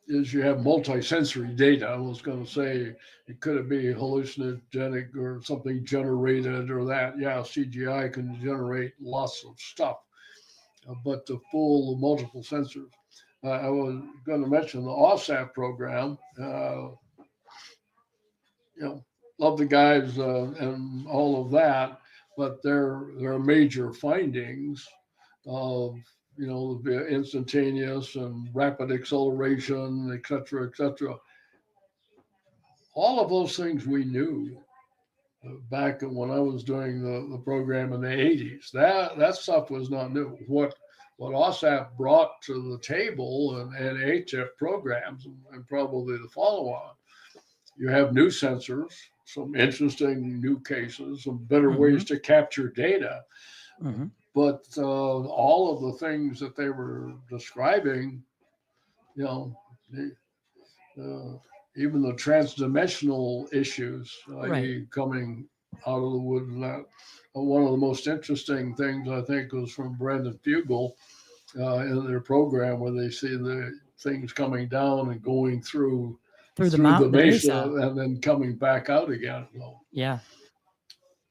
Speaker 10: is you have multi-sensory data. I was going to say, it could be hallucinogenic or something generated or that. Yeah, CGI can generate lots of stuff, but the full multiple sensors. I was going to mention the OSAP program. Love the guys and all of that, but their major findings of the instantaneous and rapid acceleration, et cetera, et cetera. All of those things we knew back when I was doing the program in the 80s. That stuff was not new. What OSAP brought to the table and ATIP programs and probably the follow-on, you have new sensors, some interesting new cases, some better ways to capture data. But all of the things that they were describing, even the transdimensional issues, i.e. coming out of the wood, and that one of the most interesting things I think was from Brandon Fugel in their program, where they see the things coming down and going through the mesa and then coming back out again.
Speaker 9: Yeah.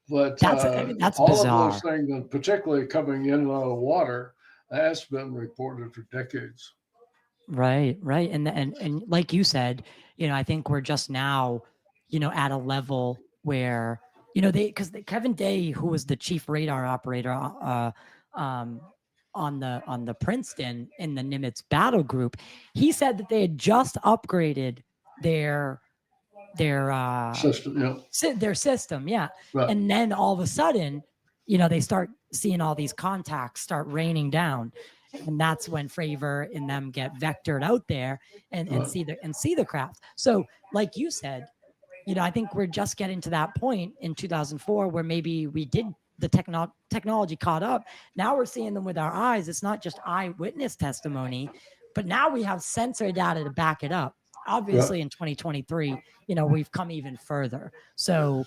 Speaker 10: But
Speaker 9: that's
Speaker 10: all
Speaker 9: bizarre.
Speaker 10: of those things, and particularly coming in and out of water, that's been reported for decades.
Speaker 9: Right. And like you said, I think we're just now, at a level where, because Kevin Day, who was the chief radar operator on the Princeton in the Nimitz battle group, he said that they had just upgraded their
Speaker 10: system,
Speaker 9: their system, right. And then all of a sudden, they start seeing all these contacts start raining down, and that's when Fravor and them get vectored out there and see the craft. So, like you said, I think we're just getting to that point in 2004 where maybe we did the technology caught up. Now we're seeing them with our eyes. It's not just eyewitness testimony, but now we have sensor data to back it up. Obviously, in 2023, we've come even further. So,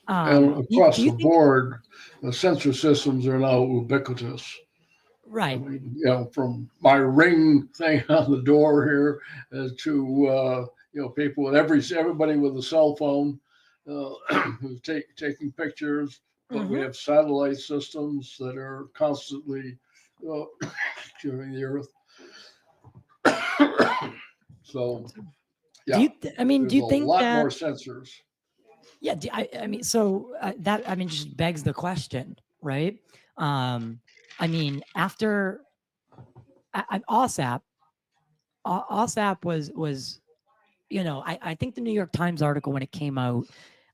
Speaker 10: and across the board, the sensor systems are now ubiquitous.
Speaker 9: Right.
Speaker 10: I mean, from my Ring thing on the door here to people with everybody with a cell phone who's taking pictures. But we have satellite systems that are constantly curing the Earth. So,
Speaker 9: do you think
Speaker 10: a lot
Speaker 9: that
Speaker 10: more sensors?
Speaker 9: Yeah, that just begs the question, right? After OSAP was, I think the New York Times article when it came out,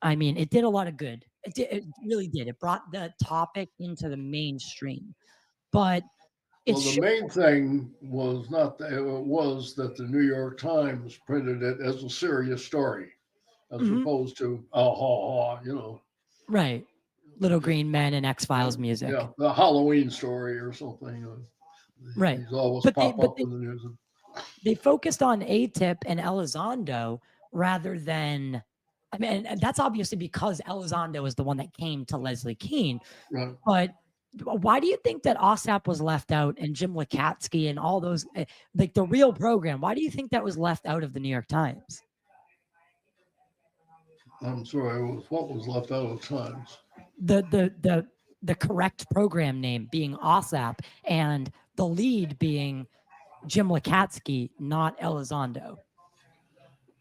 Speaker 9: it did a lot of good. It really did. It brought the topic into the mainstream, but
Speaker 10: the main thing was not that, it was that the New York Times printed it as a serious story, as opposed to
Speaker 9: right, Little Green Men and X-Files music.
Speaker 10: Yeah, the Halloween story or something.
Speaker 9: Right,
Speaker 10: these always pop up in the news.
Speaker 9: They focused on ATIP and Elizondo rather than. And that's obviously because Elizondo is the one that came to Leslie Kean.
Speaker 10: Right.
Speaker 9: But why do you think that OSAP was left out and Jim Lukatsky and all those, like the real program? Why do you think that was left out of the New York Times?
Speaker 10: I'm sorry, what was left out of Times?
Speaker 9: The correct program name being OSAP and the lead being Jim Lakatsky, not Elizondo.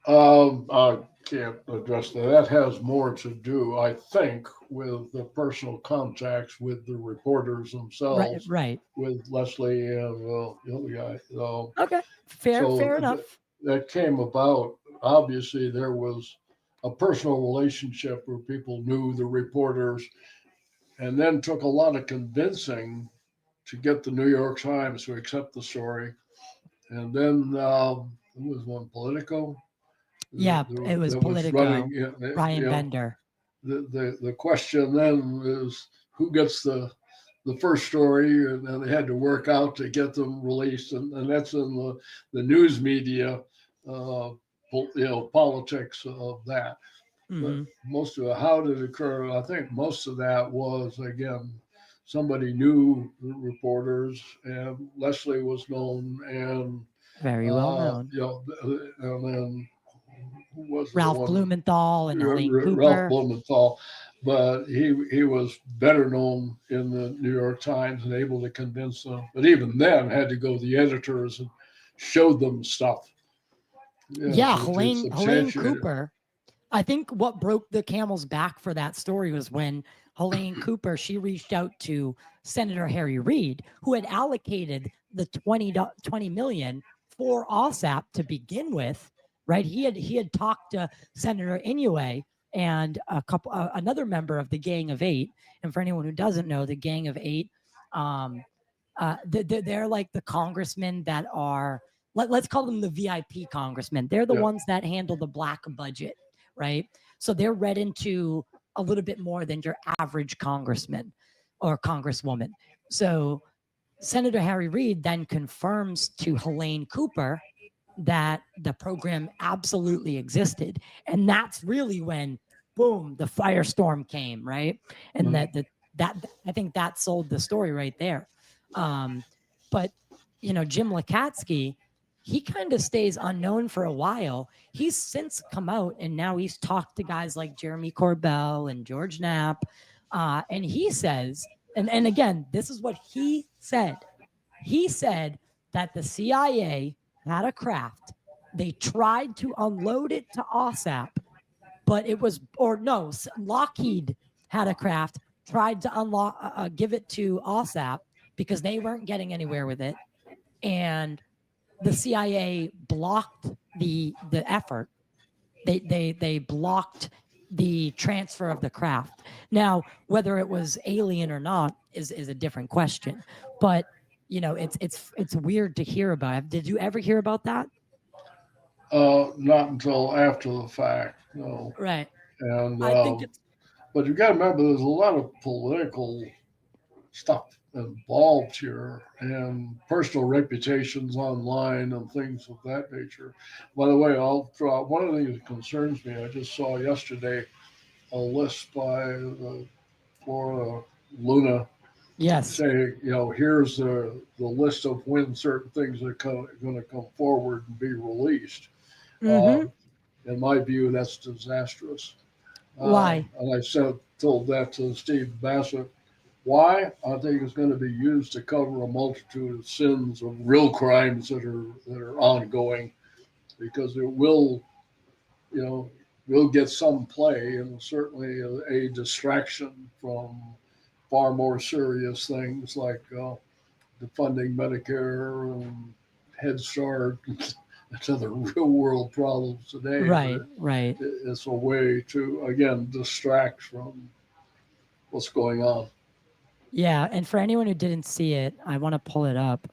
Speaker 10: I can't address that. That has more to do, I think, with the personal contacts with the reporters
Speaker 9: Right,
Speaker 10: themselves,
Speaker 9: right.
Speaker 10: with Leslie and the other guy.
Speaker 9: Okay, fair enough.
Speaker 10: That came about. Obviously, there was a personal relationship where people knew the reporters, and then took a lot of convincing to get the New York Times to accept the story. And then who was one? Politico.
Speaker 9: Yeah, it was
Speaker 10: That was running.
Speaker 9: Politico, Ryan Bender.
Speaker 10: The question then is who gets the first story, and then they had to work out to get them released, and that's in the news media, politics of that. But most of it, how did it occur? I think most of that was, again, somebody knew the reporters, and Leslie was known, and
Speaker 9: Very well known.
Speaker 10: and then who was the
Speaker 9: Ralph
Speaker 10: one?
Speaker 9: Blumenthal and Helene
Speaker 10: Ralph
Speaker 9: Cooper.
Speaker 10: Blumenthal, but he was better known in the New York Times and able to convince them. But even then, had to go to the editors and showed them stuff.
Speaker 9: Yeah, Helene Cooper. I think what broke the camel's back for that story was when Helene Cooper, she reached out to Senator Harry Reid, who had allocated the 20 million for OSAP to begin with, right? He had talked to Senator Inouye and another member of the Gang of Eight. And for anyone who doesn't know, the Gang of Eight, they're like the congressmen that are, let's call them the VIP congressmen. They're the ones that handle the black budget, right? So they're read into a little bit more than your average congressman or congresswoman. So Senator Harry Reid then confirms to Helene Cooper that the program absolutely existed. And that's really when, boom, the firestorm came, right? And that I think that sold the story right there. But, Jim Lakatsky, he kind of stays unknown for a while. He's since come out and now he's talked to guys like Jeremy Corbell and George Knapp. And he says, and again, this is what he said. He said that the CIA had a craft. They tried to unload it to OSAP, but it was, Lockheed had a craft, tried to give it to OSAP because they weren't getting anywhere with it. And the CIA blocked the effort. They blocked the transfer of the craft. Now, whether it was alien or not is a different question. But it's weird to hear about. Did you ever hear about that?
Speaker 10: Not until after the fact, no.
Speaker 9: Right.
Speaker 10: And
Speaker 9: I think it's.
Speaker 10: But you got to remember, there's a lot of political stuff involved here, and personal reputations online and things of that nature. By the way, I'll draw one of the things that concerns me. I just saw yesterday a list by the Florida Luna.
Speaker 9: Yes.
Speaker 10: Say, here's the list of when certain things are going to come forward and be released. In my view, that's disastrous.
Speaker 9: Why?
Speaker 10: And I told that to Steve Bassett. Why? I think it's going to be used to cover a multitude of sins, of real crimes that are ongoing, because it will get some play, and certainly a distraction from far more serious things like defunding Medicare and Head Start and other real world problems today.
Speaker 9: Right.
Speaker 10: It's a way to, again, distract from what's going on.
Speaker 9: Yeah, and for anyone who didn't see it, I want to pull it up.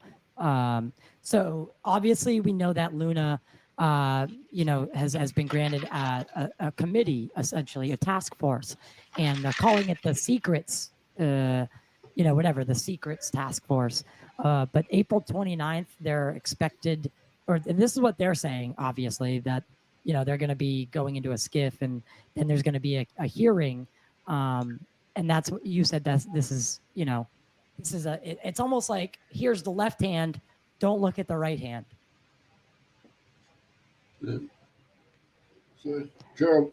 Speaker 9: So obviously, we know that Luna, has been granted a committee, essentially a task force, and they're calling it the Secrets, the Secrets Task Force. But April 29th, they're expected, and this is what they're saying, obviously, that they're going to be going into a skiff, and then there's going to be a hearing. And that's what you said. It's almost like, here's the left hand, don't look at the right hand.
Speaker 10: So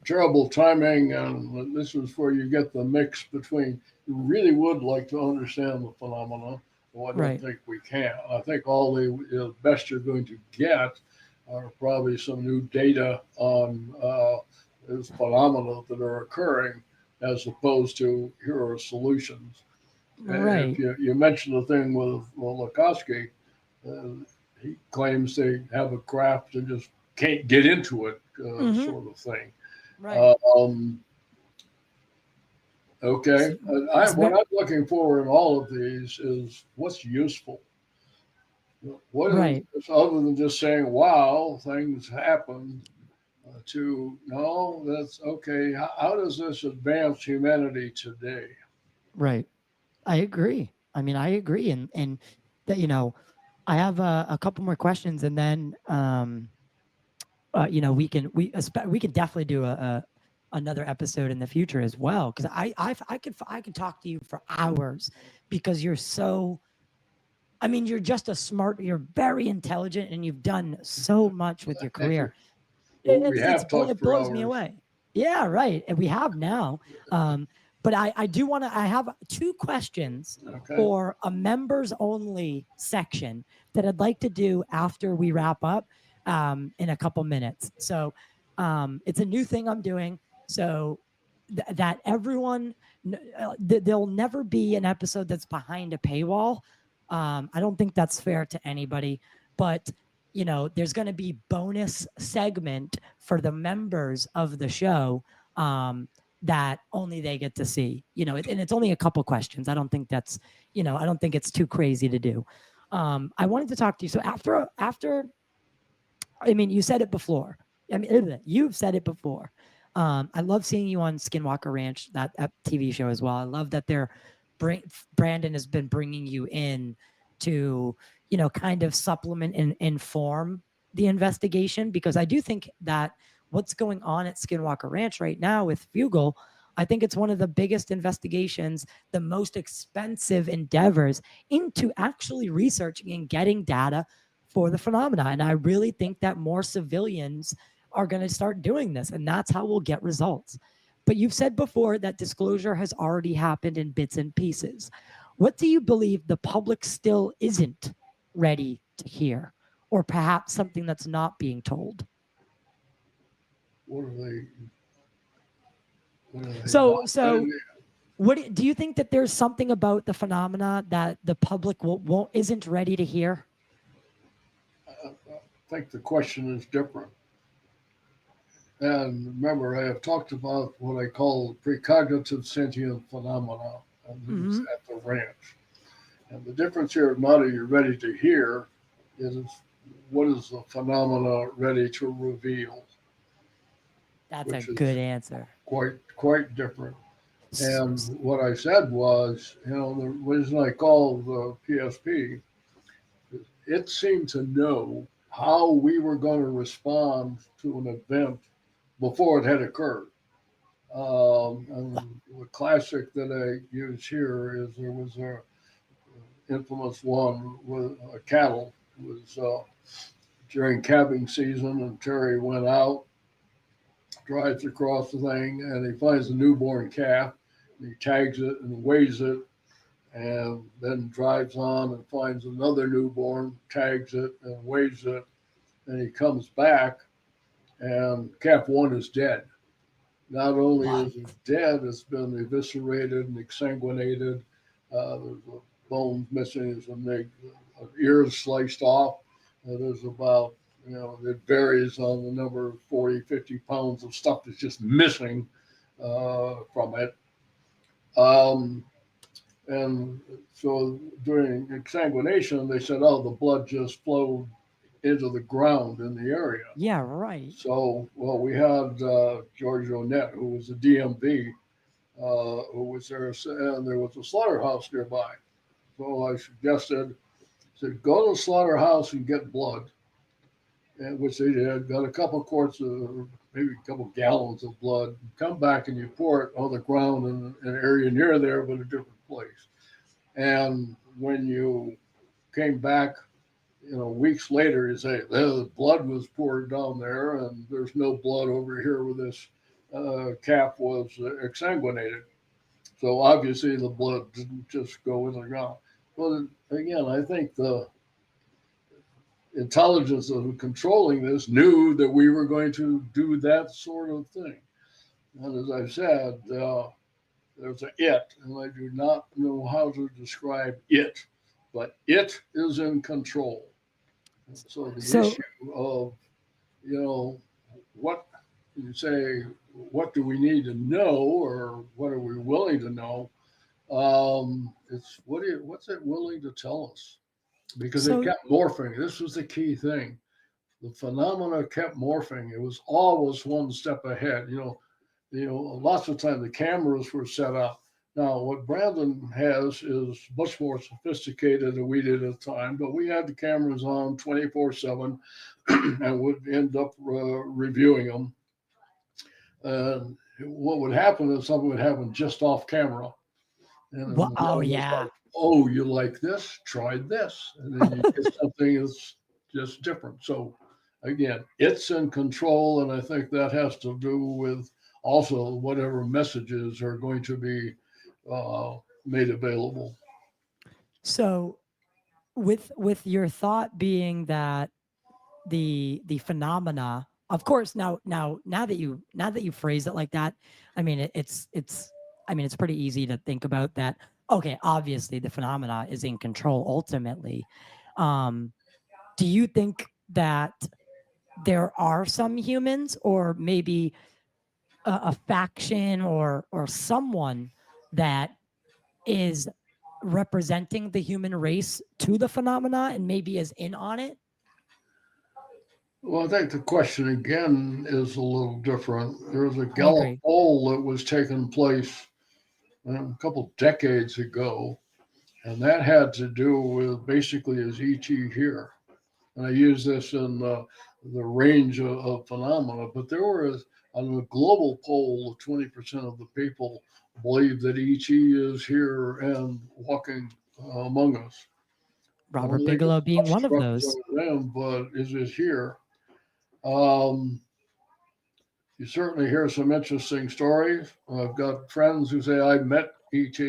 Speaker 10: terrible timing, and this is where you get the mix between, you really would like to understand the phenomena, Well, I don't
Speaker 9: Right.
Speaker 10: think we can. I think all the best you're going to get are probably some new data on these phenomena that are occurring, as opposed to here are solutions. If
Speaker 9: Right.
Speaker 10: you mentioned the thing with Lukoski, uh, he claims they have a craft and just can't get into it,
Speaker 9: Hmm.
Speaker 10: sort of thing.
Speaker 9: Right.
Speaker 10: Um, okay,
Speaker 9: It's
Speaker 10: what
Speaker 9: ve-
Speaker 10: I'm looking for in all of these is what's useful. What
Speaker 9: right.
Speaker 10: is other than just saying, "Wow, things happen." To no, that's okay. How does this advance humanity today?
Speaker 9: Right. I agree. I mean, I agree. And that, I have a couple more questions, and then, we can definitely do a another episode in the future as well. Cause I could talk to you for hours because you're so, I mean, you're just you're very intelligent and you've done so much with your
Speaker 10: Thank you.
Speaker 9: career.
Speaker 10: Well, we have
Speaker 9: It
Speaker 10: talked for
Speaker 9: blows me
Speaker 10: hours.
Speaker 9: away. Yeah, right. And we have now. But I do want to. I have two questions
Speaker 10: Okay.
Speaker 9: for a members only section that I'd like to do after we wrap up in a couple minutes. So it's a new thing I'm doing. So that everyone, there'll never be an episode that's behind a paywall. I don't think that's fair to anybody, but there's going to be bonus segment for the members of the show that only they get to see, and it's only a couple questions. I don't think that's, I don't think it's too crazy to do. I wanted to talk to you. So after, I mean, you said it before. I mean, you've said it before. I love seeing you on Skinwalker Ranch, that TV show as well. I love that Brandon has been bringing you in to, kind of supplement and inform the investigation, because I do think that what's going on at Skinwalker Ranch right now with Fugel, I think it's one of the biggest investigations, the most expensive endeavors into actually researching and getting data for the phenomena. And I really think that more civilians are going to start doing this, and that's how we'll get results. But you've said before that disclosure has already happened in bits and pieces. What do you believe the public still isn't ready to hear, or perhaps something that's not being told?
Speaker 10: What are they? What are they
Speaker 9: So,
Speaker 10: not?
Speaker 9: so what do you think that there's something about the phenomena that the public won't isn't ready to hear?
Speaker 10: I think the question is different. And remember, I have talked about what I call precognitive sentient phenomena, and this is
Speaker 9: Mm-hmm.
Speaker 10: at the ranch. And the difference here, not are you ready to hear, is what is the phenomena ready to reveal,
Speaker 9: That's a
Speaker 10: which is
Speaker 9: good answer.
Speaker 10: quite different. And what I said was, the reason I called the PSP, it seemed to know how we were going to respond to an event before it had occurred. And the classic that I use here is there was a infamous one with cattle. It was during calving season, and Terry went out, drives across the thing, and he finds a newborn calf. And he tags it and weighs it, and then drives on and finds another newborn, tags it and weighs it, and he comes back, and calf one is dead. Not only
Speaker 9: What?
Speaker 10: is it dead, it's been eviscerated and exsanguinated. There's a bone missing, there's an ear is sliced off. There's about, it varies on the number of 40, 50 pounds of stuff that's just missing from it. And so during exsanguination, they said, oh, the blood just flowed into the ground in the area.
Speaker 9: Yeah, right.
Speaker 10: So, well, we had George Onett, who was a DMV, who was there, and there was a slaughterhouse nearby. So I said, go to the slaughterhouse and get blood, and which they did. Got a couple quarts of, maybe a couple gallons of blood. Come back and you pour it on the ground in an area near there, but a different place. And when you came back, weeks later, you say, the blood was poured down there, and there's no blood over here where this calf was exsanguinated. So obviously the blood didn't just go in the ground. Well, again, I think the intelligence of controlling this knew that we were going to do that sort of thing. And as I've said, there's a it, and I do not know how to describe it, but it is in control. And so the
Speaker 9: So
Speaker 10: issue of, what you say, what do we need to know, or what are we willing to know? It's what's it willing to tell us? Because it
Speaker 9: so
Speaker 10: kept morphing. This was the key thing. The phenomena kept morphing. It was always one step ahead. Lots of time the cameras were set up. Now, what Brandon has is much more sophisticated than we did at the time, but we had the cameras on 24/7 and would end up reviewing them. And what would happen is something would happen just off camera. And
Speaker 9: well,
Speaker 10: then
Speaker 9: oh
Speaker 10: it was
Speaker 9: yeah.
Speaker 10: like, oh, you like this? Try this. And then you get something that's just different. So, again, it's in control. And I think that has to do with also whatever messages are going to be made available.
Speaker 9: So with your thought being that the phenomena, of course, now that you phrase it like that, I mean it's pretty easy to think about that. Okay, obviously the phenomena is in control ultimately. um do you think that there are some humans, or maybe a faction, or someone that is representing the human race to the phenomena and maybe is in on it?
Speaker 10: Well, I think the question again is a little different. There was a
Speaker 9: I
Speaker 10: Gallup
Speaker 9: agree.
Speaker 10: poll that was taking place a couple decades ago, and that had to do with basically is ET here. And I use this in the range of phenomena, but there was on a global poll, 20% of the people believe that ET is here and walking among us. I
Speaker 9: Robert
Speaker 10: don't think
Speaker 9: Bigelow
Speaker 10: it's
Speaker 9: being
Speaker 10: us
Speaker 9: one of those.
Speaker 10: representing them, but is it here? Um, you certainly hear some interesting stories. I've got friends who say I met ET.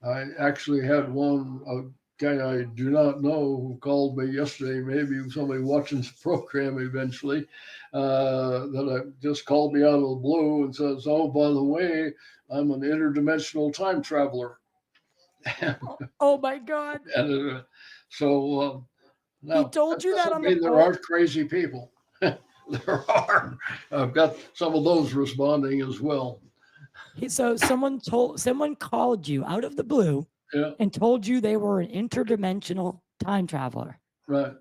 Speaker 10: I actually had one a guy I do not know who called me yesterday. Maybe somebody watching the program eventually that just called me out of the blue and says, "Oh, by the way, I'm an interdimensional time traveler."
Speaker 9: Oh my God.
Speaker 10: and so
Speaker 9: He
Speaker 10: now that
Speaker 9: told you that
Speaker 10: doesn't
Speaker 9: on the
Speaker 10: mean there
Speaker 9: phone?
Speaker 10: aren't crazy people. There are. I've got some of those responding as well.
Speaker 9: So someone called you out of the blue
Speaker 10: Yeah,
Speaker 9: and told you they were an interdimensional time traveler.
Speaker 10: right.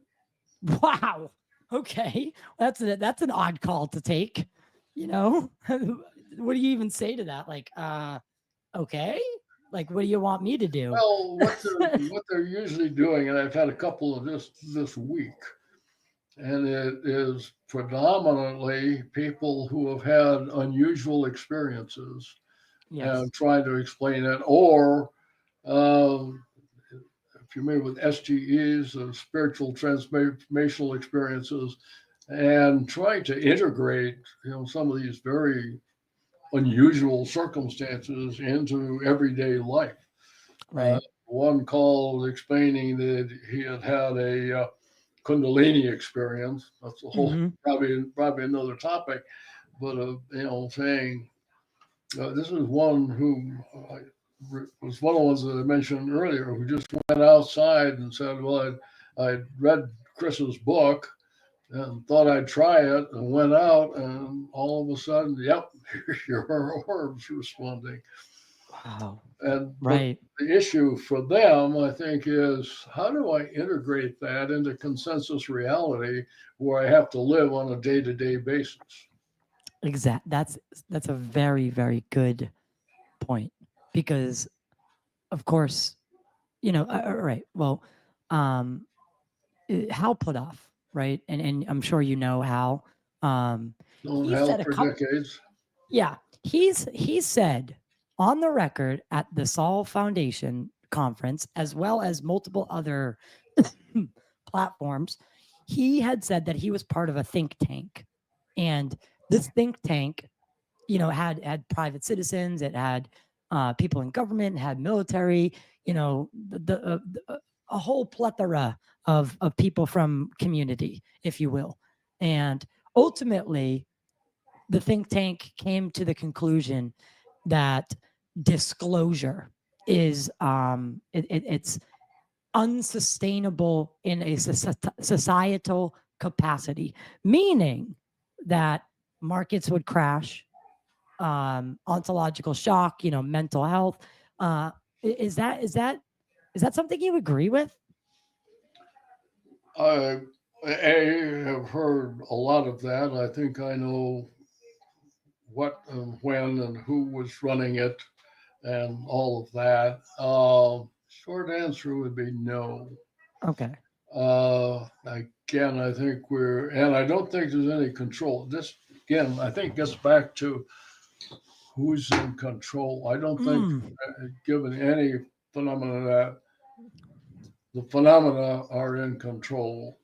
Speaker 9: Wow. Okay. That's an odd call to take. You know? What do you even say to that? Like, okay. Like, what do you want me to do?
Speaker 10: Well, what they're usually doing, and I've had a couple of this week, and it is predominantly people who have had unusual experiences
Speaker 9: Yes.
Speaker 10: and trying to explain it, or um, if you're familiar with STEs, spiritual transformational experiences, and trying to integrate, some of these very unusual circumstances into everyday life. Uh,
Speaker 9: Right.
Speaker 10: One called explaining that he had had a Kundalini experience. That's a whole
Speaker 9: Mm-hmm.
Speaker 10: probably another topic, but saying this is one who was one of the ones that I mentioned earlier who just went outside and said, "Well, I read Chris's book and thought I'd try it, and went out, and all of a sudden, yep, here are orbs responding."
Speaker 9: Wow.
Speaker 10: But
Speaker 9: Right.
Speaker 10: the issue for them, I think, is how do I integrate that into consensus reality where I have to live on a day-to-day basis?
Speaker 9: Exact. That's a very, very good point, because of course, right. Well, um, Hal put off, right? And I'm sure you know Hal.
Speaker 10: Known
Speaker 9: He
Speaker 10: Hal
Speaker 9: said a
Speaker 10: for
Speaker 9: couple.
Speaker 10: decades.
Speaker 9: Yeah, he said on the record at the Saul Foundation conference, as well as multiple other platforms, he had said that he was part of a think tank, and this think tank, had private citizens, it had people in government, it had military, a whole plethora of people from community, if you will. And ultimately, the think tank came to the conclusion that disclosure is it's unsustainable in a societal capacity, meaning that markets would crash, ontological shock, mental health. Is that something you agree with?
Speaker 10: I have heard a lot of that. I think I know what and when and who was running it and all of that. Short answer would be no.
Speaker 9: Okay.
Speaker 10: Again, I think and I don't think there's any control. This, again, I think gets back to who's in control. I don't think, given any phenomena, that the phenomena are in control.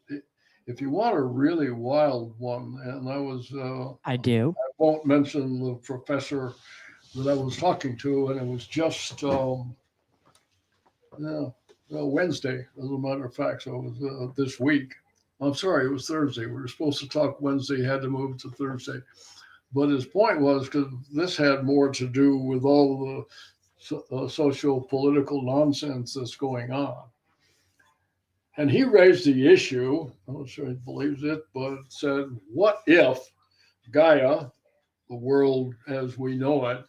Speaker 10: If you want a really wild one, and
Speaker 9: I do.
Speaker 10: I won't mention the professor that I was talking to, and it was just Wednesday, as a matter of fact. So it was this week. I'm sorry, it was Thursday. We were supposed to talk Wednesday, had to move to Thursday. But his point was, because this had more to do with all the social political nonsense that's going on. And he raised the issue, I'm not sure he believes it, but said, what if Gaia, the world as we know it,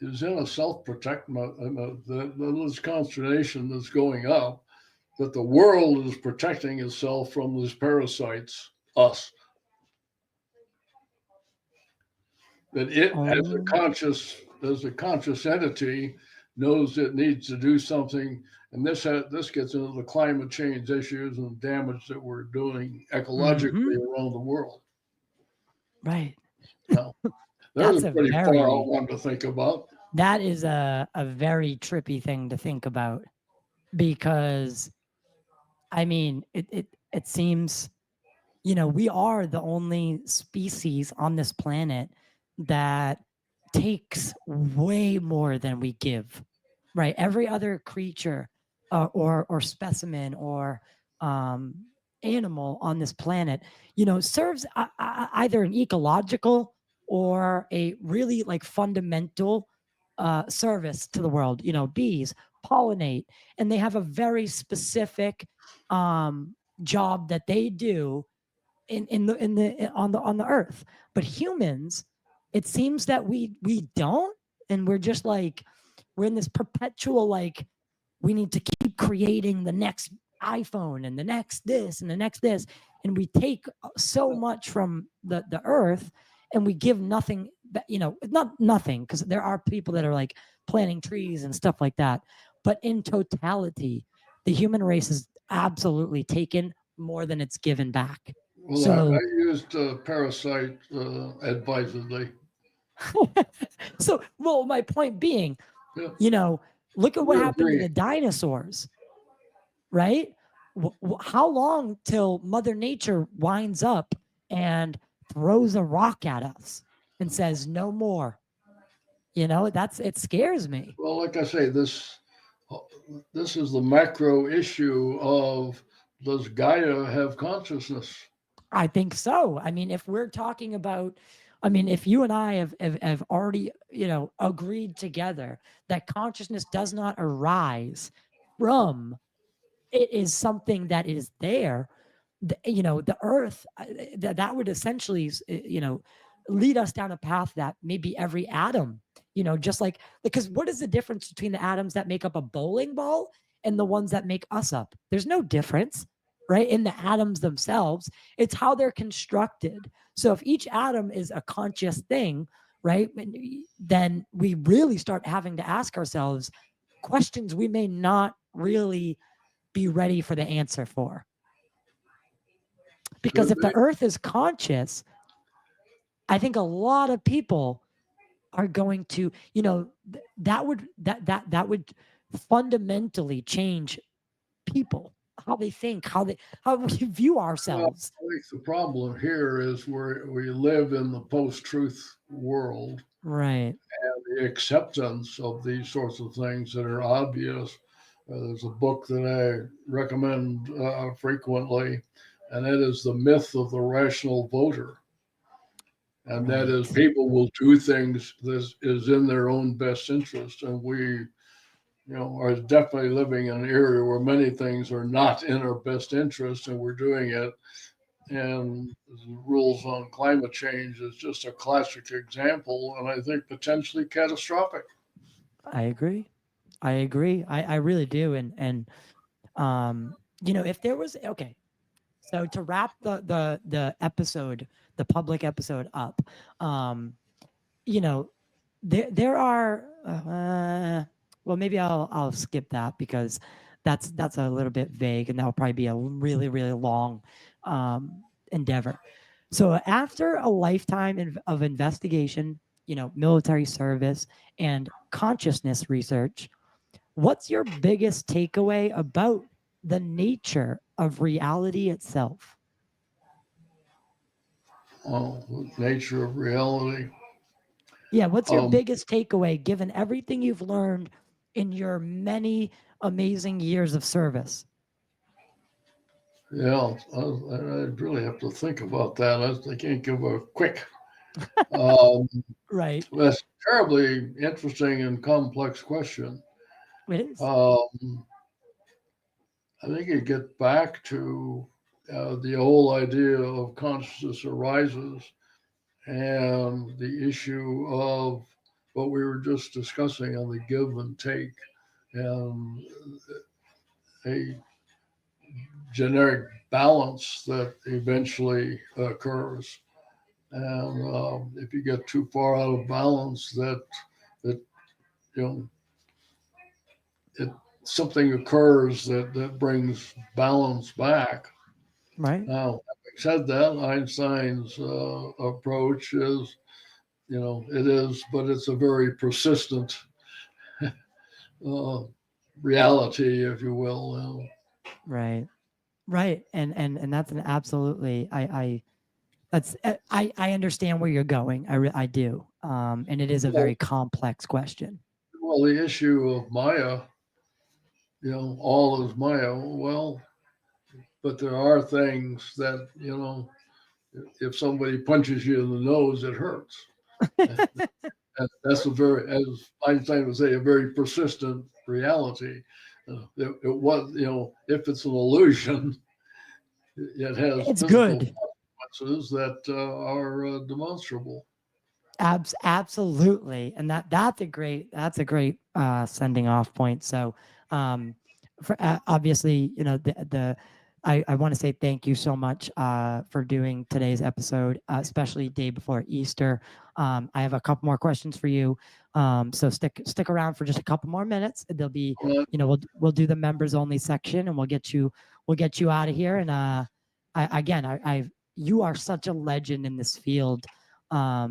Speaker 10: is in a self-protect mode, this consternation that's going up, that the world is protecting itself from these parasites, us. That it, as a conscious entity, knows it needs to do something, and this gets into the climate change issues and damage that we're doing ecologically around the world.
Speaker 9: Right.
Speaker 10: Now, there's a pretty far one to think about.
Speaker 9: That is a very trippy thing to think about, because I mean, it seems, we are the only species on this planet that takes way more than we give, right? Every other creature or specimen or animal on this planet, serves either an ecological or a really like fundamental service to the world. Bees pollinate, and they have a very specific job that they do on the earth. But humans, it seems that we don't, and we're just like, we're in this perpetual like, we need to keep creating the next iPhone and the next this and the next this, and we take so much from the earth and we give nothing. Not nothing, because there are people that are like planting trees and stuff like that, but in totality, the human race has absolutely taken more than it's given back.
Speaker 10: Well, so, I used parasite advisedly.
Speaker 9: So, well, my point being, look at what happened to the dinosaurs, right? How long till Mother Nature winds up and throws a rock at us and says, no more? It scares me.
Speaker 10: Well, like I say, this is the macro issue of, does Gaia have consciousness?
Speaker 9: I think so. I mean, if we're talking about, if you and I have already, agreed together that consciousness does not arise from, it is something that is there, the earth, that would essentially, lead us down a path that maybe every atom, just like, because what is the difference between the atoms that make up a bowling ball and the ones that make us up? There's no difference, right? In the atoms themselves, it's how they're constructed. So if each atom is a conscious thing, right, then we really start having to ask ourselves questions we may not really be ready for the answer for. Because if the earth is conscious, I think a lot of people are going to, that would fundamentally change people, how they think, how we view ourselves.
Speaker 10: Well, I think the problem here is we live in the post-truth world.
Speaker 9: Right.
Speaker 10: and the acceptance of these sorts of things that are obvious. There's a book that I recommend frequently, and that is The Myth of the Rational Voter. And that is,
Speaker 9: Right.
Speaker 10: people will do things that is in their own best interest. And we, are definitely living in an area where many things are not in our best interest, and we're doing it. And the rules on climate change is just a classic example, and I think potentially catastrophic.
Speaker 9: I agree. I agree. I really do. And if there was okay, so to wrap the episode, the public episode up, um, you know, there are well, maybe I'll skip that because that's a little bit vague, and that'll probably be a really really long endeavor. So after a lifetime of investigation, military service and consciousness research, what's your biggest takeaway about the nature of reality itself?
Speaker 10: The nature of reality.
Speaker 9: Yeah, what's your
Speaker 10: Um,
Speaker 9: biggest takeaway given everything you've learned in your many amazing years of service?
Speaker 10: yeah, I really have to think about that. I can't give a quick. Um,
Speaker 9: Right.
Speaker 10: that's a terribly interesting and complex question.
Speaker 9: It is.
Speaker 10: I think you get back to the whole idea of consciousness arises and the issue of what we were just discussing on the give and take and a generic balance that eventually occurs. And if you get too far out of balance, that you know it something occurs that brings balance back.
Speaker 9: Right.
Speaker 10: Now, having said that, Einstein's approach is, it is, but it's a very persistent uh, reality, if you will.
Speaker 9: Right. Right. And that's an absolutely I understand where you're going. I do. And it is a
Speaker 10: Well,
Speaker 9: very complex question.
Speaker 10: well, the issue of Maya, all is Maya. Well, but there are things that, if somebody punches you in the nose, it hurts. That's a very, as Einstein would say, a very persistent reality. It was, if it's an illusion, it has
Speaker 9: It's
Speaker 10: physical
Speaker 9: good.
Speaker 10: consequences that are demonstrable.
Speaker 9: Absolutely. And that's a great sending off point. So for obviously, I want to say thank you so much for doing today's episode, especially day before Easter. I have a couple more questions for you. So stick around for just a couple more minutes. There'll be,
Speaker 10: But
Speaker 9: we'll do the members only section, and we'll get you out of here. And I you are such a legend in this field. Are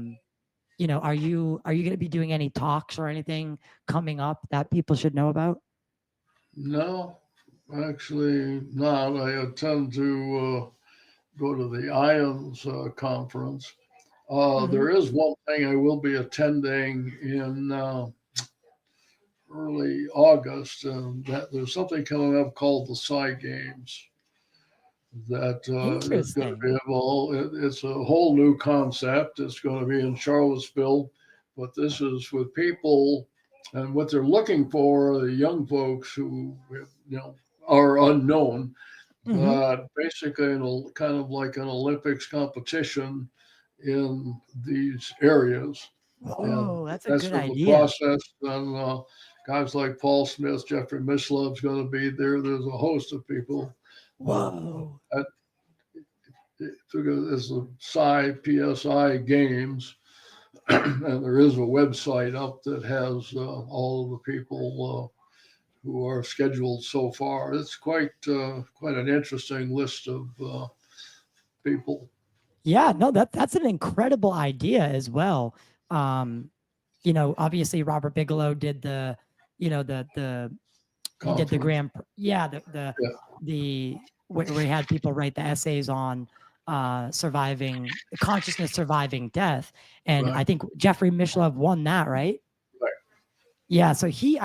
Speaker 9: you going to be doing any talks or anything coming up that people should know about?
Speaker 10: no, actually not. I intend to go to the IONS conference.
Speaker 9: Mhm.
Speaker 10: There is one thing I will be attending in early August, and that there's something coming up called the Psy Games that is going to
Speaker 9: Interesting.
Speaker 10: be it's a whole new concept. It's going to be in Charlottesville, but this is with people, and what they're looking for are the young folks who are unknown,
Speaker 9: Mhm.
Speaker 10: but basically in a kind of like an Olympics competition in these areas. And
Speaker 9: Oh, that's a
Speaker 10: that's
Speaker 9: good
Speaker 10: sort of the
Speaker 9: idea.
Speaker 10: process. And guys like Paul Smith, Jeffrey Mislov's going to be there. There's a host of people.
Speaker 9: Whoa.
Speaker 10: It's the PSI Games, and there is a website up that has all of the people who are scheduled so far. It's quite an interesting list of people.
Speaker 9: Yeah, no, that's an incredible idea as well. Um, obviously Robert Bigelow did the, the he did the
Speaker 10: Conference.
Speaker 9: yeah,
Speaker 10: Yeah.
Speaker 9: the where he had people write the essays on surviving consciousness, surviving death. And
Speaker 10: Right.
Speaker 9: I think Jeffrey Mishlove won that, right?
Speaker 10: Right.
Speaker 9: Yeah. So he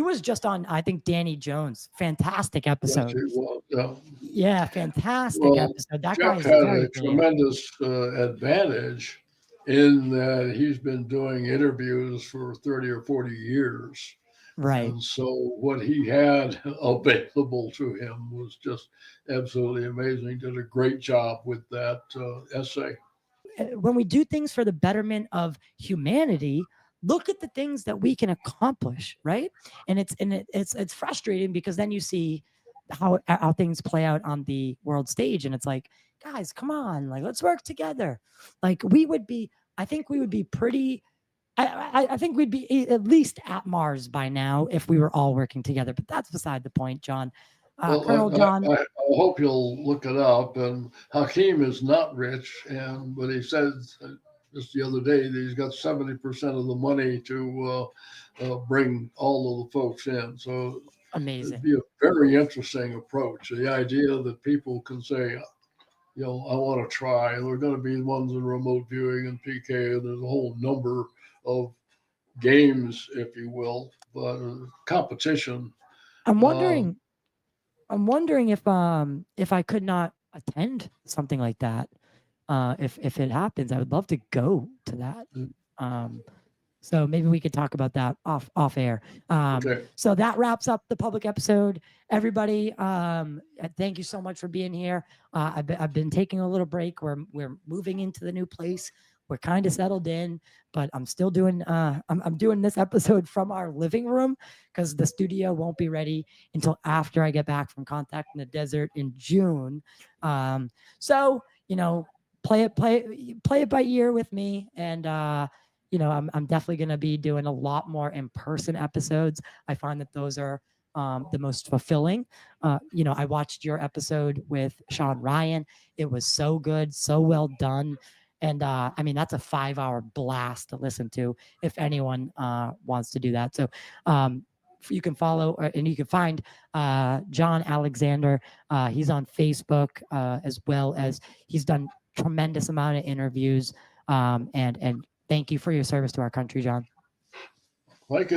Speaker 9: was just on, I think, Danny Jones. Fantastic episode.
Speaker 10: Yes, he was, yeah.
Speaker 9: Yeah, fantastic
Speaker 10: Well,
Speaker 9: episode. That guy
Speaker 10: Jeff
Speaker 9: is
Speaker 10: had
Speaker 9: very
Speaker 10: a
Speaker 9: brilliant.
Speaker 10: tremendous advantage in that he's been doing interviews for 30 or 40 years.
Speaker 9: Right.
Speaker 10: And so what he had available to him was just absolutely amazing. Did a great job with that essay.
Speaker 9: When we do things for the betterment of humanity, look at the things that we can accomplish, right? And it's frustrating because then you see how things play out on the world stage, and it's like, guys, come on, like, let's work together. Like, I think we would be pretty. I think we'd be at least at Mars by now if we were all working together. But that's beside the point, John.
Speaker 10: Well,
Speaker 9: Colonel John.
Speaker 10: I hope you'll look it up. And Hakeem is not rich, but he says just the other day that he's got 70% of the money to bring all of the folks in. So
Speaker 9: Amazing.
Speaker 10: it'd be a very interesting approach. The idea that people can say, I want to try. There are going to be ones in remote viewing and PK, and there's a whole number of games, if you will, but competition.
Speaker 9: I'm wondering if I could not attend something like that. If it happens, I would love to go to that. So maybe we could talk about that off air.
Speaker 10: Okay.
Speaker 9: So that wraps up the public episode. Everybody, thank you so much for being here. I've been taking a little break. We're moving into the new place. We're kind of settled in, but I'm still doing I'm doing this episode from our living room because the studio won't be ready until after I get back from Contact in the Desert in June. So play it by ear with me, and I'm definitely going to be doing a lot more in-person episodes. I find that those are the most fulfilling. I watched your episode with Sean Ryan. It was so good, so well done. And that's a 5-hour blast to listen to if anyone wants to do that. So you can follow and you can find John Alexander. He's on Facebook as well as he's done tremendous amount of interviews. And thank you for your service to our country, John.
Speaker 10: Like